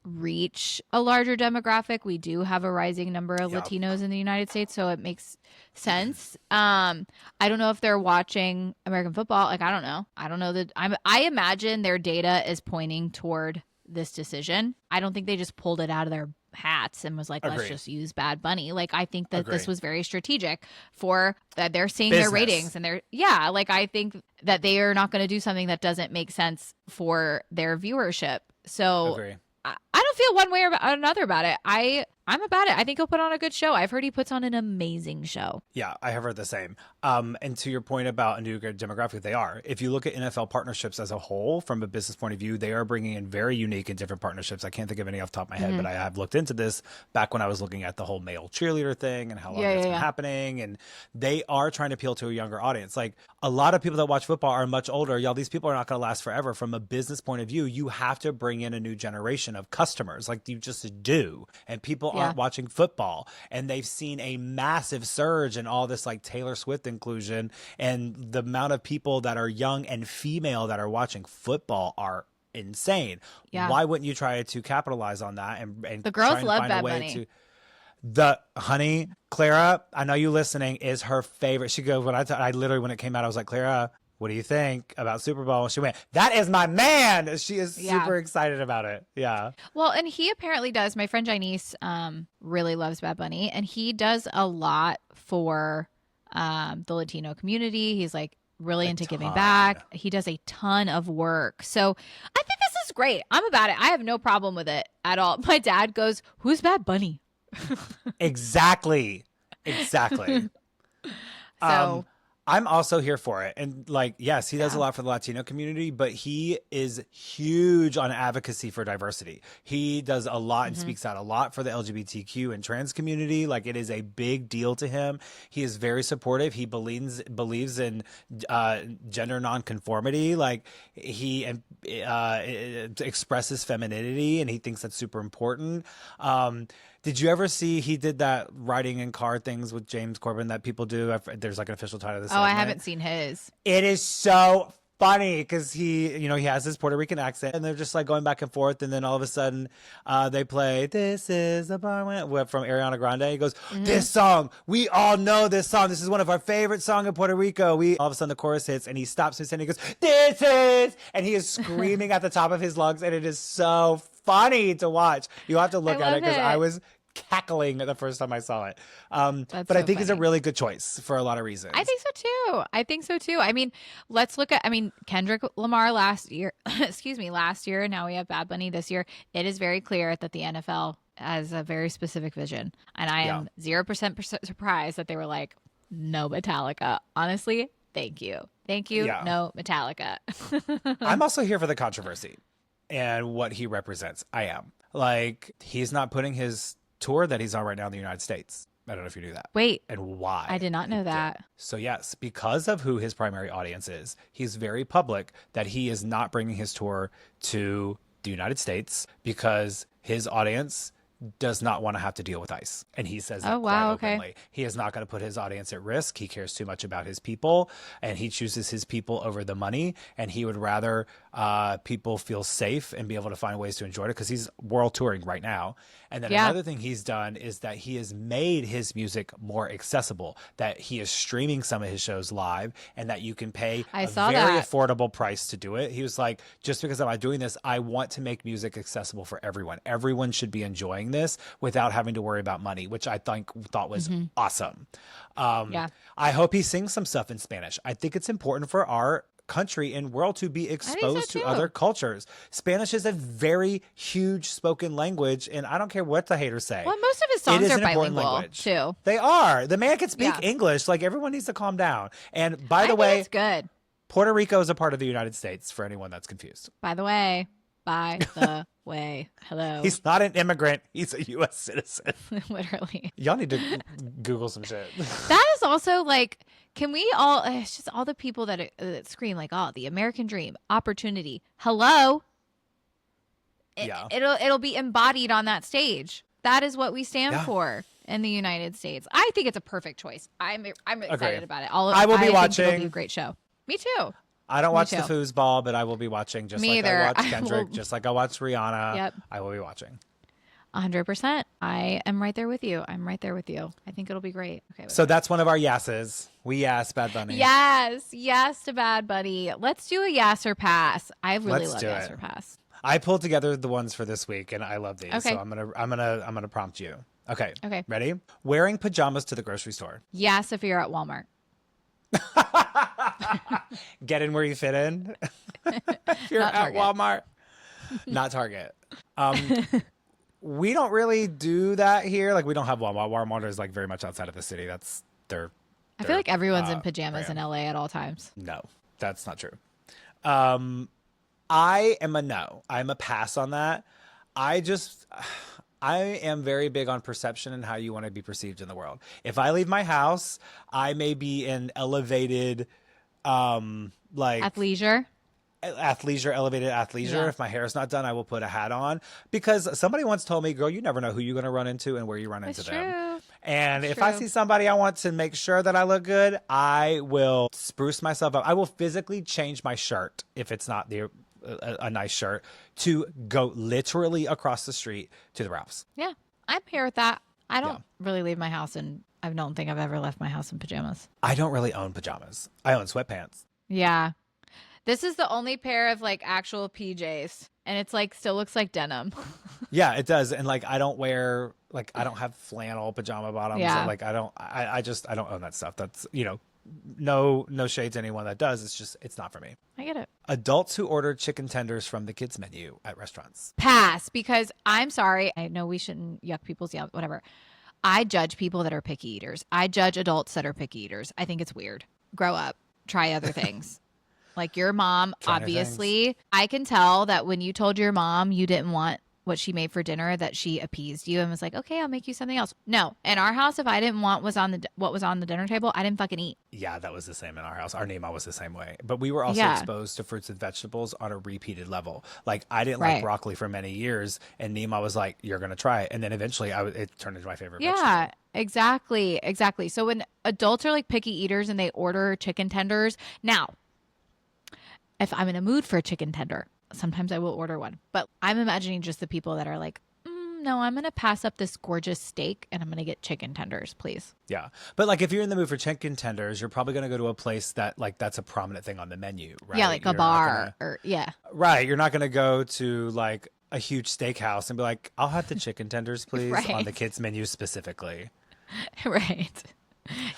reach a larger demographic. We do have a rising number of Yeah. Latinos in the United States, so it makes sense. I don't know if they're watching American football. Like, I don't know. I don't know that I imagine their data is pointing toward this decision. I don't think they just pulled it out of their hats and was like, let's Agree. just use Bad Bunny. Like, I think that this Agree. was very strategic for that. They're seeing their Business. ratings and yeah, like I think that they are not going to do something that doesn't make sense for their viewership. So Agree. I don't feel one way or another about it. I'm about it. I think he'll put on a good show. I've heard he puts on an amazing show. Yeah, I have heard the same. And to your point about a new demographic, they are. If you look at NFL partnerships as a whole, from a business point of view, they are bringing in very unique and different partnerships. I can't think of any off the top of my head, but I have looked into this back when I was looking at the whole male cheerleader thing and how long it's been happening. And they are trying to appeal to a younger audience. Like, a lot of people that watch football are much older. Y'all, these people are not going to last forever. From a business point of view, you have to bring in a new generation of customers, like you just do. And people aren't watching football, and they've seen a massive surge in all this like Taylor Swift inclusion, and the amount of people that are young and female that are watching football are insane. Why wouldn't you try to capitalize on that and the girls try and love find Bad a way Bunny. to the honey Clara, I know you listening, is her favorite. She goes, I literally, when it came out, I was like, Clara, what do you think about Super Bowl? And she went, that is my man. She is super excited about it. Yeah. Well, and he apparently does. My friend Janice really loves Bad Bunny, and he does a lot for the Latino community. He's like really into giving back. He does a ton of work. So I think this is great. I'm about it. I have no problem with it at all. My dad goes, who's Bad Bunny? Exactly. So I'm also here for it. And like, yes, he does a lot for the Latino community, but he is huge on advocacy for diversity. He does a lot and speaks out a lot for the LGBTQ and trans community. Like, it is a big deal to him. He is very supportive. He believes in gender nonconformity. Like, he expresses femininity, and he thinks that's super important. Did you ever see he did that writing and card things with James Corbin that people do? There's like an official title of this. Oh, I haven't seen his. It is so funny because he has this Puerto Rican accent, and they're just like going back and forth, and then all of a sudden they play "This Is a Bar" from Ariana Grande. He goes, "This song, we all know this song. This is one of our favorite songs in Puerto Rico." All of a sudden the chorus hits, and he stops his and he goes, "This is," and he is screaming at the top of his lungs, and it is so funny to watch. You have to look at it because I was cackling the first time I saw it. But I think it's a really good choice for a lot of reasons. I think so too. I mean, let's look at, Kendrick Lamar last year, last year, and now we have Bad Bunny this year. It is very clear that the NFL has a very specific vision. And I am 0% surprised that they were like, no Metallica. Honestly, thank you. No Metallica. I'm also here for the controversy and what he represents. I am. Like, he's not putting his tour that he's on right now in the United States. I don't know if you knew that. Wait. And why. I did not know that. So yes, because of who his primary audience is, he's very public that he is not bringing his tour to the United States because his audience does not want to have to deal with ICE. And he says that quite openly. He is not going to put his audience at risk. He cares too much about his people, and he chooses his people over the money. And he would rather people feel safe and be able to find ways to enjoy it, because he's world touring right now. And then another thing he's done is that he has made his music more accessible, that he is streaming some of his shows live, and that you can pay a very affordable price to do it. He was like, just because I'm doing this, I want to make music accessible for everyone. Everyone should be enjoying this without having to worry about money, which I thought was awesome. I hope he sings some stuff in Spanish. I think it's important for our country and world to be exposed to other cultures. Spanish is a very huge spoken language, and I don't care what the haters say. Well, most of his songs are bilingual too. They are. The man can speak English. Like, everyone needs to calm down. And by the way, it's good. Puerto Rico is a part of the United States, for anyone that's confused. By the way, hello. He's not an immigrant. He's a U.S. citizen. Literally. Y'all need to Google some shit. That is also like, can we all, it's just all the people that scream like, oh, the American dream, opportunity. Hello. It'll be embodied on that stage. That is what we stand for. in the United States. I think it's a perfect choice. I'm excited Agree. about it. I will be I think it'll be watching. a great show. Me too. I don't Me watch too. the foosball, but I will be watching just Me like I either. watch I Kendrick, will- just like I watch Rihanna. Yep. I will be watching. 100%. I am right there with you. I'm right there with you. I think it'll be great. Okay. So that's one of our yeses. We yes, Bad Bunny. Yes to Bad Bunny. Let's do a yes or pass. I really Let's love do yes it. or pass. I pulled together the ones for this week, and I love these. Okay. So I'm gonna prompt you. Okay. Okay. Ready? Wearing pajamas to the grocery store. Yes, if you're at Walmart. Get in where you fit in. If you're Not at Target. Walmart, not Target. We don't really do that here. Like we don't have Walmart. Walmart is like very much outside of the city. That's their. I feel like everyone's in uh, pajamas brand. in LA at all times. No, that's not true. I am a no. I'm a pass on that. I am very big on perception and how you want to be perceived in the world. If I leave my house, I may be in elevated, like Athleisure. elevated athleisure. Yeah. If my hair is not done, I will put a hat on because somebody once told me, girl, you never know who you're going to run into and where you run into It's them. true. And It's if I true. see somebody I want to make sure that I look good, I will spruce myself up. I will physically change my shirt if it's not a nice shirt to go literally across the street to the Ralphs. Yeah, I'm here with that. I don't really leave my house, and I don't think I've ever left my house in pajamas. I don't really own pajamas. I own sweatpants. Yeah. This is the only pair of like actual PJs, and it's like still looks like denim. Yeah, it does. And like I don't wear I don't have flannel pajama bottoms. Yeah. Like I don't own that stuff. That's no shade to anyone that does. It's just it's not for me. I get it. Adults who order chicken tenders from the kids menu at restaurants. Pass, because I'm sorry. I know we shouldn't yuck people's whatever. I judge people that are picky eaters. I judge adults that are picky eaters. I think it's weird. Grow up. Try other things. Like your mom, Try new obviously, I can tell that when you told your mom you didn't want what she made for dinner, that she appeased you and was like, okay, I'll make you something else. No, in our house, if I didn't want what was on the dinner table, I didn't fucking eat. Yeah, that was the same in our house. Our Nima was the same way. But we were also Yeah. exposed to fruits and vegetables on a repeated level. Like I didn't Right. like broccoli for many years, and Nima was like, "You're gonna try it," and then eventually, it turned into my favorite. Yeah, vegetable. exactly. So when adults are like picky eaters and they order chicken tenders, now, if I'm in a mood for a chicken tender, sometimes I will order one. But I'm imagining just the people that are like, no, I'm going to pass up this gorgeous steak and I'm going to get chicken tenders, please. Yeah, but like if you're in the mood for chicken tenders, you're probably gonna go to a place that that's a prominent thing on the menu, right? Yeah, like a You're not bar gonna- yeah. Right, you're not gonna go to like a huge steakhouse and be like, "I'll have the chicken tenders, please," Right. on the kids menu specifically. Right.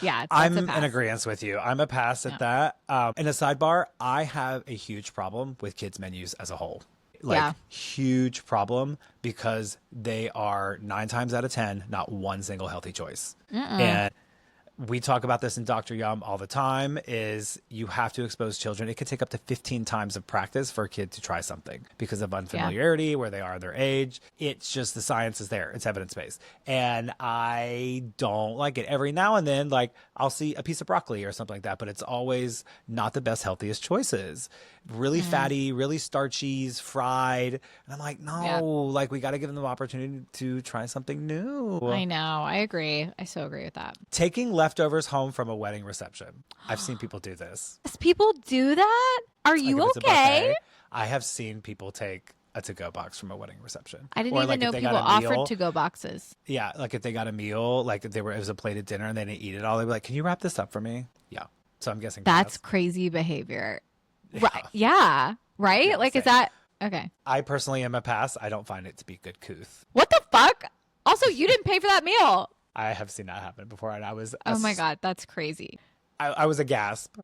Yeah. I'm a in pass. agreement with you. I'm a pass at that. In a sidebar, I have a huge problem with kids menus as a whole. Yeah. Huge problem because they are 9 times out of 10 not one single healthy choice. And we talk about this in Dr. Yum all the time, is you have to expose children. It could take up to 15 times of practice for a kid to try something because of unfamiliarity, where they are, their age. It's just the science is there. It's evidence-based. And I don't like it. Every now and then, like I'll see a piece of broccoli or something like that, but it's always not the best, healthiest choices. Really fatty, really starchy, fried. And I'm like, no, like we got to give them the opportunity to try something new. I know. I agree. I so agree with that. Taking leftovers home from a wedding reception. I've seen people do this. Does people do that? Are Like, you if it's a okay? buffet, I have seen people take a to-go box from a wedding reception. I didn't Or, even like, know if they people got a meal- offered to-go boxes. Yeah, like if they got a meal, like if it was a plated dinner and they didn't eat it all, they'd be like, "Can you wrap this up for me?" Yeah. So I'm guessing That's pass. crazy behavior. Right. Yeah. Right? Yeah, like, is same. that okay? I personally am a pass. I don't find it to be good couth. What the fuck? Also, you didn't pay for that meal. I have seen that happen before, and I was Oh my God. That's crazy. I was a gasp.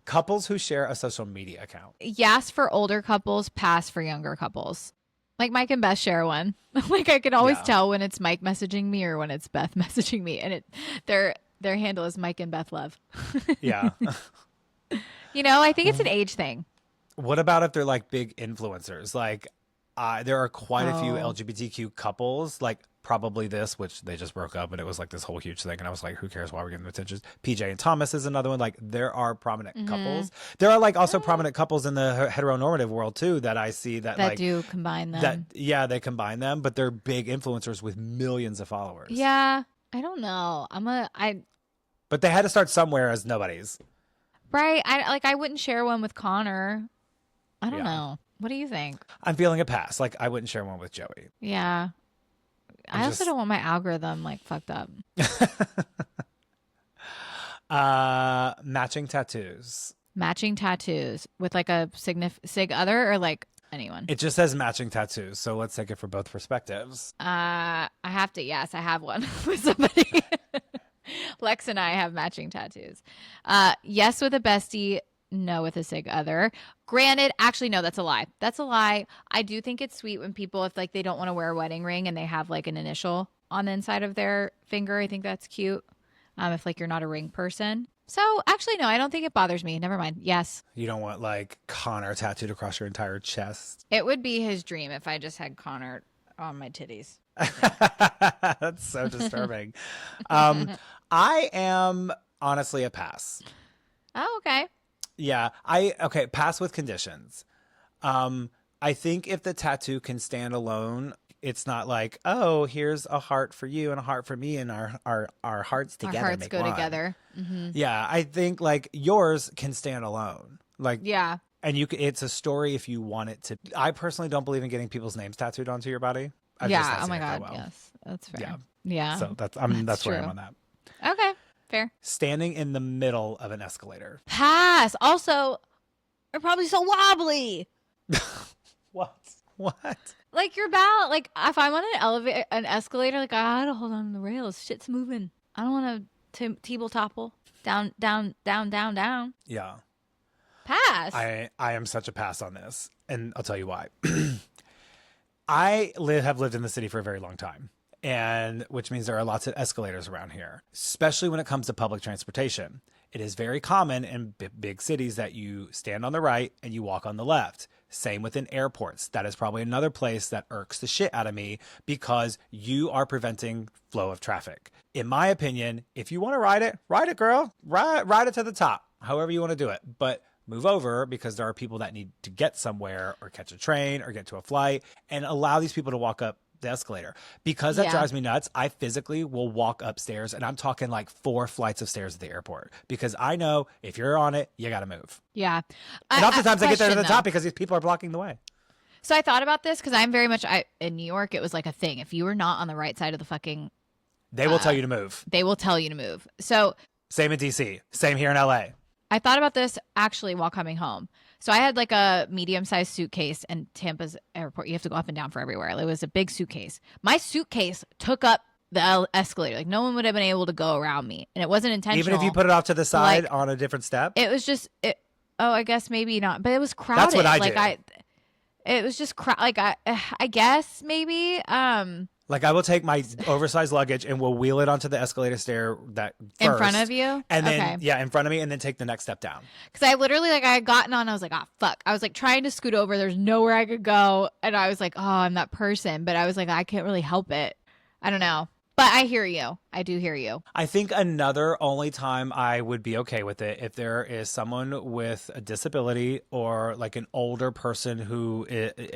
Couples who share a social media account. Yes for older couples, pass for younger couples. Like Mike and Beth share one. Like I can always Yeah. tell when it's Mike messaging me or when it's Beth messaging me, and their handle is Mike and Beth Love. Yeah. You know, I think it's an age thing. What about if they're like big influencers? Like there are quite a few Oh. LGBTQ couples, like Probably This, which they just broke up, and it was like this whole huge thing. And I was like, who cares why we're getting the attention? PJ and Thomas is another one. Like, there are prominent couples. There are like also prominent couples in the heteronormative world too that I see that like do combine them. that they combine them, but they're big influencers with millions of followers. Yeah, I don't know. But they had to start somewhere as nobodies. Right. I wouldn't share one with Connor. I don't know. What do you think? I'm feeling a pass. Like, I wouldn't share one with Joey. Yeah. I also don't want my algorithm like fucked up. Matching tattoos. Matching tattoos with like a sig other or like anyone. It just says matching tattoos, so let's take it from both perspectives. I have to. Yes, I have one with somebody. Lex and I have matching tattoos. Yes with a bestie, no with a sig other. Granted, actually, no, that's a lie. That's a lie. I do think it's sweet when people, if like they don't want to wear a wedding ring and they have like an initial on the inside of their finger. I think that's cute. If like you're not a ring person. So actually, no, I don't think it bothers me. Never mind. Yes. You don't want like Connor tattooed across your entire chest. It would be his dream if I just had Connor on my titties. That's so disturbing. I am honestly a pass. Oh, okay. Yeah, pass with conditions. I think if the tattoo can stand alone, it's not like, oh, here's a heart for you and a heart for me and our hearts together. Our hearts make go one. together. Mm-hmm. Yeah, I think like yours can stand alone. Like, yeah. And it's a story if you want it to. I personally don't believe in getting people's names tattooed onto your body. I've just not Oh seen my it go God. well. Yes. That's fair. Yeah. Yeah. So that's where I am on that. Okay. Fair. Standing in the middle of an escalator. Pass. Also, they're probably so wobbly. What? Like you're like if I'm on an escalator, like I gotta hold on to the rails. Shit's moving. I don't want to table topple down. Yeah. Pass. I am such a pass on this, and I'll tell you why. I have lived in the city for a very long time, and which means there are lots of escalators around here, especially when it comes to public transportation. It is very common in big cities that you stand on the right and you walk on the left. Same within airports. That is probably another place that irks the shit out of me because you are preventing flow of traffic. In my opinion, if you want to ride it, girl. Ride it to the top, however you want to do it. But move over because there are people that need to get somewhere or catch a train or get to a flight, and allow these people to walk up the escalator. Because that drives me nuts, I physically will walk upstairs, and I'm talking like 4 flights of stairs at the airport because I know if you're on it, you got to move. Yeah. And oftentimes I get there to the top because these people are blocking the way. So I thought about this because I'm very much, in New York, it was like a thing. If you were not on the right side of the fucking... They will tell you to move. They will tell you to move. So... Same in DC. Same here in LA. I thought about this actually while coming home. So I had like a medium-sized suitcase, and Tampa's airport, you have to go up and down for everywhere. It was a big suitcase. My suitcase took up the escalator. Like no one would have been able to go around me, and it wasn't intentional. Even if you put it off to the side like, on a different step? It was just, I guess maybe not, but it was crowded. That's what I do. It was just I guess maybe. Like I will take my oversized luggage and we'll wheel it onto the escalator stair that first, in front of you, and then in front of me, and then take the next step down. Because I literally I had gotten on, I was like, oh fuck, I was like trying to scoot over. There's nowhere I could go, and I was like, oh, I'm that person, but I was like, I can't really help it. I don't know. But I hear you. I do hear you. I think another only time I would be okay with it if there is someone with a disability or like an older person who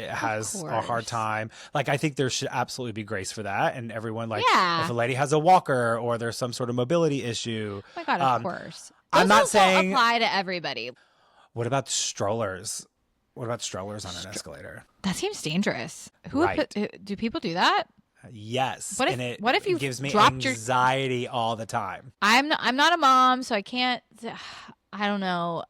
has a hard time. Like I think there should absolutely be grace for that. And everyone if a lady has a walker or there's some sort of mobility issue. Oh my God, of course. I'm not saying don't apply to everybody. What about strollers? What about strollers on an escalator? That seems dangerous. Do people do that? Yes. What if you gives me dropped anxiety all the time? I'm not a mom, so I can't. I don't know.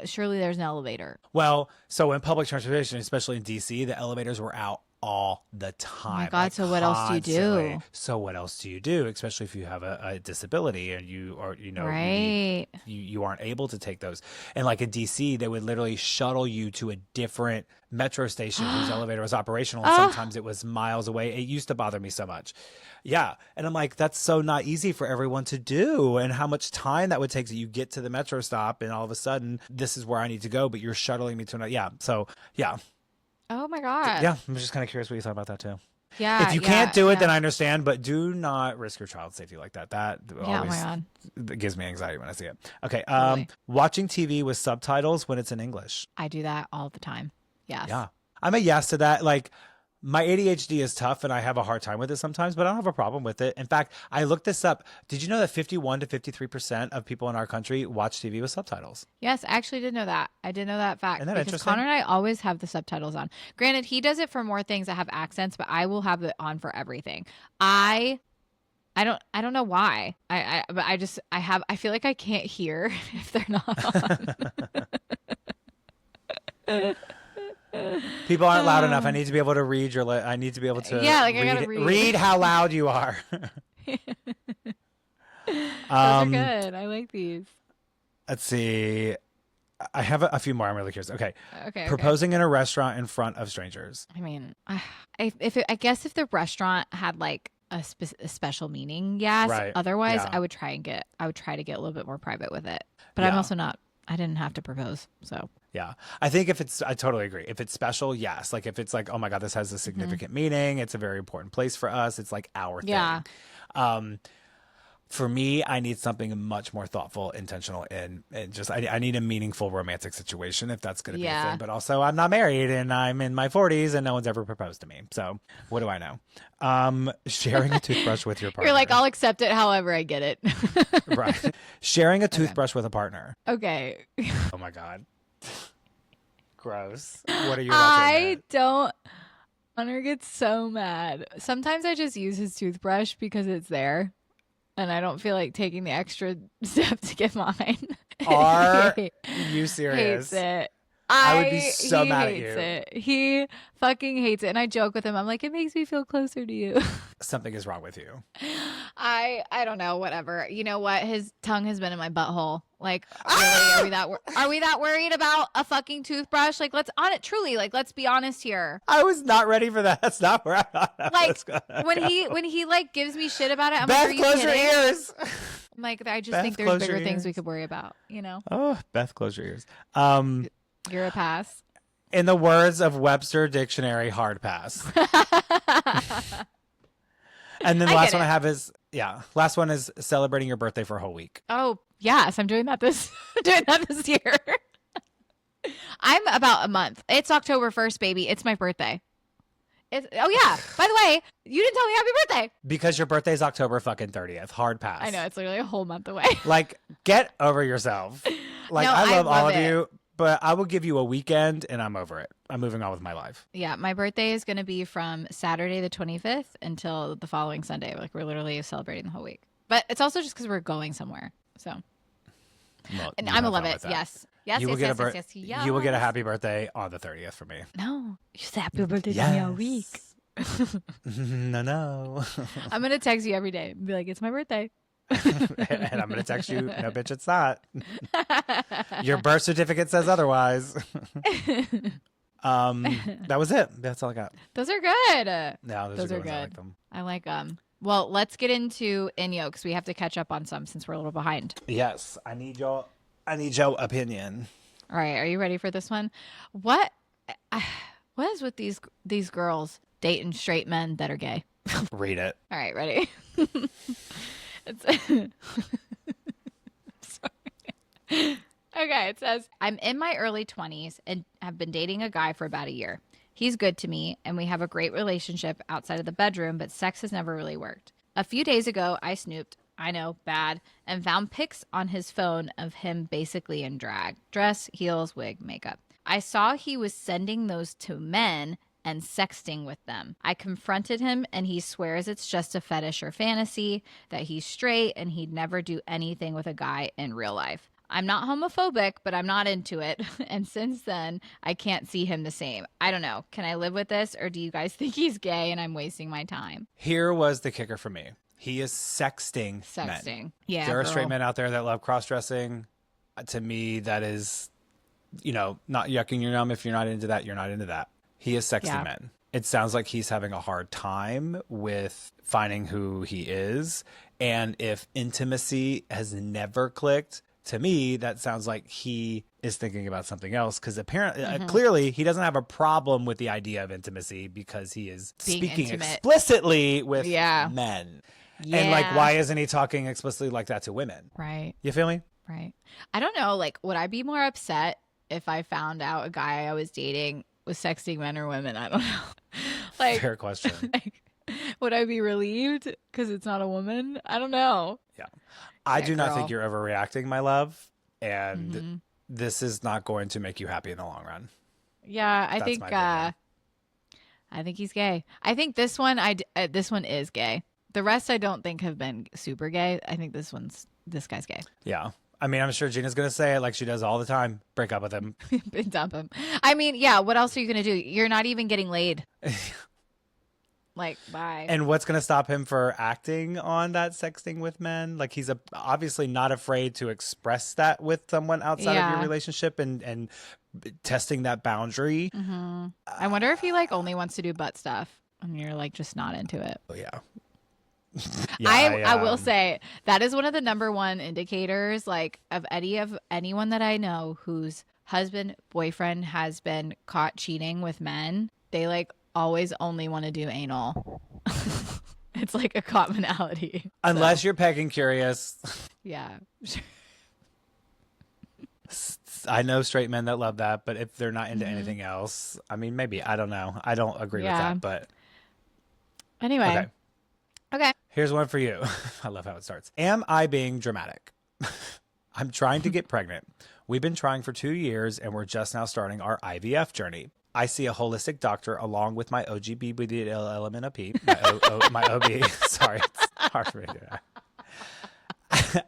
Surely there's an elevator. Well, so in public transportation, especially in DC, the elevators were out all the time. Oh my God! So what else do you do? So what else do you do? Especially if you have a disability and you aren't able to take those. And like in DC, they would literally shuttle you to a different metro station whose elevator was operational, and sometimes it was miles away. It used to bother me so much. Yeah, and I'm like, that's so not easy for everyone to do, and how much time that would take. So you get to the metro stop, and all of a sudden, this is where I need to go, but you're shuttling me to another. Yeah, so yeah. Oh my God. Yeah, I'm just kind of curious what you thought about that too. Yeah, If you can't do it, then I understand, but do not risk your child's safety like that. That yeah, oh always my God. gives me anxiety when I see it. Okay. Totally. Watching TV with subtitles when it's in English. I do that all the time. Yes. Yeah. I'm a yes to that. Like, my ADHD is tough and I have a hard time with it sometimes, but I don't have a problem with it. In fact, I looked this up. Did you know that 51 to 53% of people in our country watch TV with subtitles? Yes, I actually did know that. I did know that fact Isn't that because interesting? Connor and I always have the subtitles on. Granted, he does it for more things that have accents, but I will have it on for everything. I don't know why. But I feel like I can't hear if they're not on. People aren't loud enough. I need to be able to read I need to be able to Yeah, like I gotta read. read how loud you are. Those are good. I like these. Let's see. I have a few more. I'm really curious. Okay. Okay. Proposing in a restaurant in front of strangers. I mean, I guess if the restaurant had like a special meaning, yes. Right. Otherwise, Yeah. I would try to get a little bit more private with it. But I'm Yeah. also not. I didn't have to propose, so. Yeah. I think I totally agree. If it's special, yes. Like if it's like, oh my God, this has a significant meaning. It's a very important place for us. It's like our Yeah. thing. For me, I need something much more thoughtful, intentional, and just I need a meaningful romantic situation if that's going to be a thing. But also, I'm not married and I'm in my 40s and no one's ever proposed to me. So what do I know? Sharing a toothbrush with your partner. You're like, I'll accept it however I get it. Right. Sharing a toothbrush with a partner. Okay. Oh my God. Gross. What are you about to admit? don't. Connor gets so mad. Sometimes I just use his toothbrush because it's there. And I don't feel like taking the extra step to get mine. Are He you serious? hates it. I would be so he mad at hates you. it. He fucking hates it. And I joke with him. I'm like, it makes me feel closer to you. Something is wrong with you. I don't know, whatever. You know what? His tongue has been in my butthole. Like, really, are we that worried about a fucking toothbrush? Like, let's be honest here. I was not ready for that. That's not where I thought that Like was going. when he like gives me shit about it, I'm Beth, like, are you close your kidding? ears. I'm like, I just Beth, think there's close bigger your things we ears. could worry about, you know? Oh, Beth, close your ears. You're a pass. In the words of Webster Dictionary, hard pass. And then the last one I have is last one is celebrating your birthday for a whole week. Oh, yes, I'm doing that this year. I'm about a month. It's October 1st, baby. It's my birthday. By the way, you didn't tell me happy birthday. Because your birthday is October fucking 30th. Hard pass. I know, it's literally a whole month away. Like, get over yourself. Like, No, I love all of it. you, but I will give you a weekend and I'm over it. I'm moving on with my life. Yeah, my birthday is going to be from Saturday the 25th until the following Sunday. Like, we're literally celebrating the whole week. But it's also just because we're going somewhere. So, Well, and you I'm have love fun it. with that. Yes. Yes, You will yes, get yes, yes, yes, You will get a yes. happy birthday on the 30th for me. No, you said happy birthday to me all week. No. I'm going to text you every day and be like, it's my birthday. And I'm going to text you, no, bitch, it's not. Your birth certificate says otherwise. That was it. That's all I got. Those are good. No, those are good. I like them. I like them. Well, let's get into INYO because we have to catch up on some since we're a little behind. Yes, I need your opinion. All right, are you ready for this one? What is with these girls dating straight men that are gay? Read it. All right, ready? Sorry. Okay, it says, I'm in my early 20s and have been dating a guy for about a year. He's good to me, and we have a great relationship outside of the bedroom, but sex has never really worked. A few days ago, I snooped, I know, bad, and found pics on his phone of him basically in drag. Dress, heels, wig, makeup. I saw he was sending those to men and sexting with them. I confronted him and he swears it's just a fetish or fantasy, that he's straight and he'd never do anything with a guy in real life. I'm not homophobic, but I'm not into it. And since then, I can't see him the same. I don't know. Can I live with this, or do you guys think he's gay and I'm wasting my time? Here was the kicker for me. He is sexting men. Yeah, there are girl. straight men out there that love cross-dressing. To me, that is, not yucking your yum. If you're not into that, you're not into that. He is sexting men. It sounds like he's having a hard time with finding who he is. And if intimacy has never clicked, to me, that sounds like he is thinking about something else, because apparently, clearly, he doesn't have a problem with the idea of intimacy because he is Being speaking intimate. explicitly with Yeah. men. Yeah. And like, why isn't he talking explicitly like that to women? Right. You feel me? Right. I don't know. Like, would I be more upset if I found out a guy I was dating was sexting men or women? I don't know. Like, Fair question. like, would I be relieved because it's not a woman? I don't know. Yeah. I do not think girl. you're overreacting, my love. And this is not going to make you happy in the long run. Yeah, I That's think my opinion. I think he's gay. I think this one this one is gay. The rest I don't think have been super gay. I think this guy's gay. Yeah. I mean, I'm sure Gina's going to say it like she does all the time. Break up with him. Dump him. I mean, yeah, what else are you going to do? You're not even getting laid. Like, bye. And what's going to stop him for acting on that sexting with men? Like, he's obviously not afraid to express that with someone outside of your relationship and testing that boundary. I wonder if he like only wants to do butt stuff and you're like just not into it. Oh, yeah. I will say that is one of the number one indicators, like, of anyone that I know whose boyfriend has been caught cheating with men. They like always only want to do anal. It's like a commonality. Unless you're pegging curious. Yeah. I know straight men that love that, but if they're not into anything else, I mean, maybe. I don't know. I don't agree with that, but anyway. Okay. Here's one for you. I love how it starts. Am I being dramatic? I'm trying to get pregnant. We've been trying for 2 years and we're just now starting our IVF journey. I see a holistic doctor along with my OGB with the element of P. My OB. Sorry, it's hard for me to do that.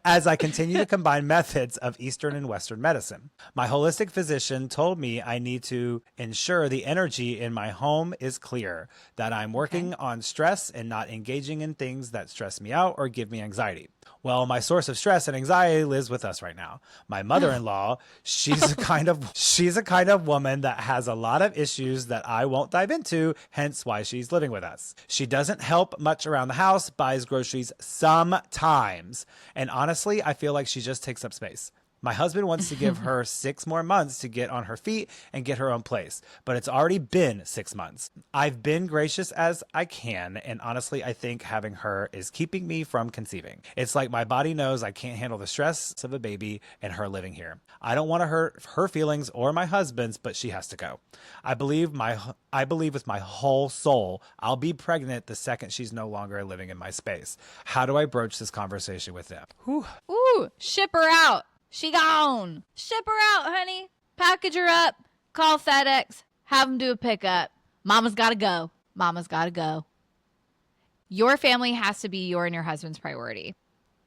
As I continue to combine methods of Eastern and Western medicine. My holistic physician told me I need to ensure the energy in my home is clear, that I'm working on stress and not engaging in things that stress me out or give me anxiety. Well, my source of stress and anxiety lives with us right now. My mother-in-law, she's a kind of woman that has a lot of issues that I won't dive into, hence why she's living with us. She doesn't help much around the house, buys groceries sometimes. And honestly, I feel like she just takes up space. My husband wants to give her 6 more months to get on her feet and get her own place, but it's already been 6 months. I've been gracious as I can, and honestly, I think having her is keeping me from conceiving. It's like my body knows I can't handle the stress of a baby and her living here. I don't want to hurt her feelings or my husband's, but she has to go. I believe with my whole soul I'll be pregnant the second she's no longer living in my space. How do I broach this conversation with them? Whew. Ooh, ship her out. She gone. Ship her out, honey. Package her up. Call FedEx. Have them do a pickup. Mama's got to go. Mama's got to go. Your family has to be your and your husband's priority.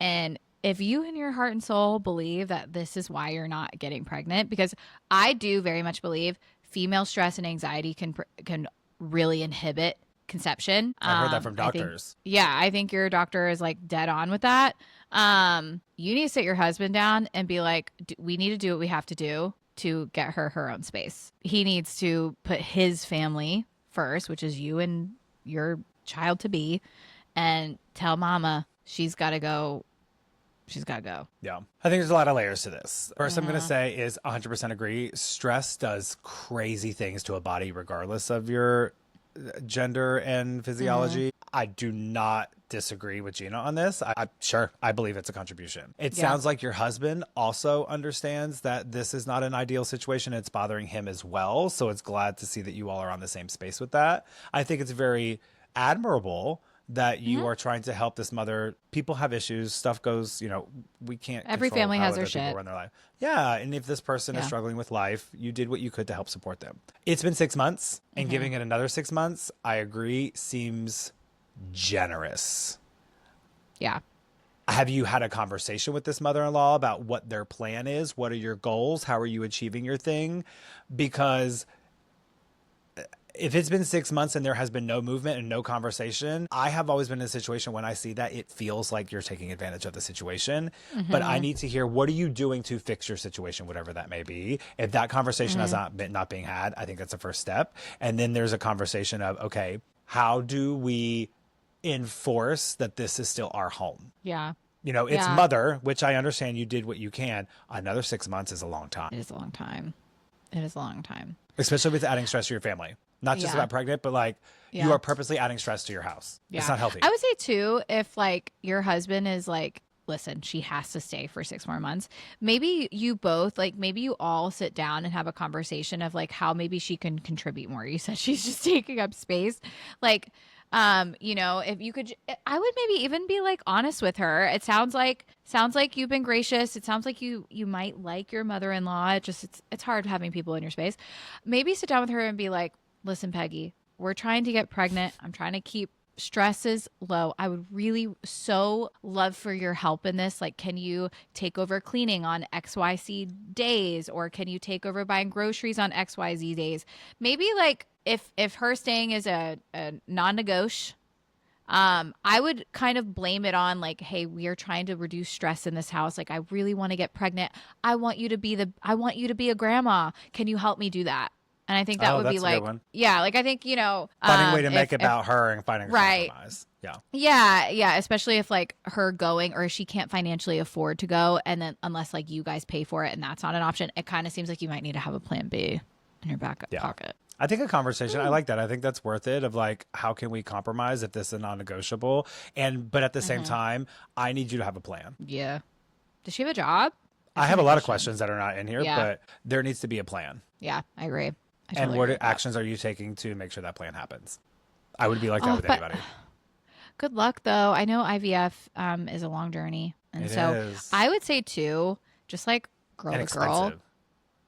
And if you in your heart and soul believe that this is why you're not getting pregnant, because I do very much believe female stress and anxiety can really inhibit conception. I heard that from doctors. I think your doctor is like dead on with that. You need to sit your husband down and be like, we need to do what we have to do to get her own space. He needs to put his family first, which is you and your child to be, and tell mama she's got to go. She's got to go. Yeah. I think there's a lot of layers to this. First, I'm going to say is 100% agree. Stress does crazy things to a body regardless of your gender and physiology. I do not disagree with Gina on this. I believe it's a contribution. It sounds like your husband also understands that this is not an ideal situation. It's bothering him as well. So it's glad to see that you all are on the same space with that. I think it's very admirable that you are trying to help this mother. People have issues. Stuff goes, we can't. Every control family how has other their people shit. run their life. Yeah. And if this person is struggling with life, you did what you could to help support them. It's been 6 months, and giving it another 6 months, I agree, seems generous. Yeah. Have you had a conversation with this mother-in-law about what their plan is? What are your goals? How are you achieving your thing? Because if it's been 6 months and there has been no movement and no conversation, I have always been in a situation when I see that it feels like you're taking advantage of the situation. But I need to hear, what are you doing to fix your situation, whatever that may be? If that conversation has not being had, I think that's the first step. And then there's a conversation of, okay, how do we enforce that this is still our home? Yeah. You know, it's Yeah. mother, which I understand you did what you can. Another 6 months is a long time, It is a long time. It is a long time. especially with adding stress to your family. Not just Yeah. about pregnant, but like you Yeah. are purposely adding stress to your house. It's Yeah. not healthy. I would say too, if like your husband is like, listen, she has to stay for 6 more months. Maybe you both, like, maybe you all sit down and have a conversation of like how maybe she can contribute more. You said she's just taking up space. Like, you know, if you could, I would maybe even be like honest with her. It sounds like you've been gracious. It sounds like you might like your mother-in-law. It's hard having people in your space. Maybe sit down with her and be like, listen, Peggy, we're trying to get pregnant. I'm trying to keep stresses low. I would really so love for your help in this. Like, can you take over cleaning on XYZ days, or can you take over buying groceries on XYZ days? Maybe like if her staying is a non-negotiable, I would kind of blame it on like, hey, we are trying to reduce stress in this house. Like, I really want to get pregnant. I want you to be a grandma. Can you help me do that? And I think that would be that's a good like, one. yeah, like I think, you know, Finding a way to make it if about her and finding a right. compromise. Yeah. Yeah, yeah, especially if like her going, or she can't financially afford to go, and then unless like you guys pay for it and that's not an option, it kind of seems like you might need to have a plan B in your back pocket. I think a conversation, I like that. I think that's worth it, of like, how can we compromise if this is non-negotiable? But at the same time, I need you to have a plan. Yeah. Does she have a job? I have a lot of questions that are not in here, Yeah. but there needs to be a plan. Yeah, I agree. I And totally what agree with that. actions are you taking to make sure that plan happens? I would be like that Oh, with but anybody. good luck though. I know IVF is a long journey. And It so is. I would say too, just like girl And to girl, expensive.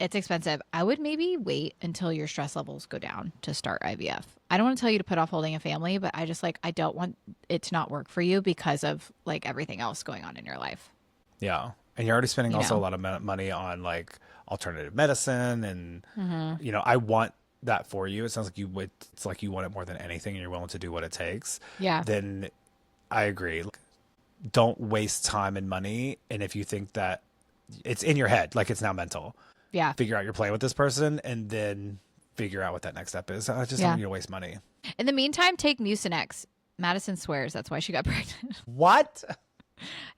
it's expensive. I would maybe wait until your stress levels go down to start IVF. I don't want to tell you to put off holding a family, but I just like, I don't want it to not work for you because of like everything else going on in your life. Yeah. And you're already spending You also know? a lot of money on like alternative medicine. And, Mm-hmm. you know, I want that for you. It sounds like it's like you want it more than anything and you're willing to do what it takes. Yeah. Then I agree. Like, don't waste time and money. And if you think that it's in your head, like it's now mental, Yeah. figure out your plan with this person and then figure out what that next step is. I just don't want you to waste money. In the meantime, take Mucinex. Madison swears that's why she got pregnant. What?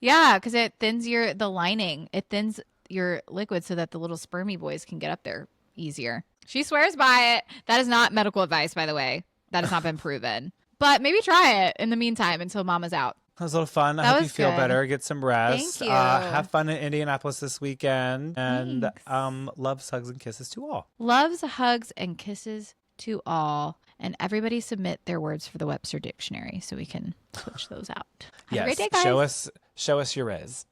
Yeah, because it thins the lining. It thins your liquid so that the little spermy boys can get up there easier. She swears by it. That is not medical advice, by the way. That has not been proven. But maybe try it in the meantime until mama's out. That was a little fun. I That hope you was feel good. better. Get some rest. Thank you. Have fun in Indianapolis this weekend. And Thanks. loves, hugs, and kisses to all. Loves, hugs, and kisses to all. And everybody submit their words for the Webster dictionary so we can switch those out. Have a great day, guys. Show us your Rizz.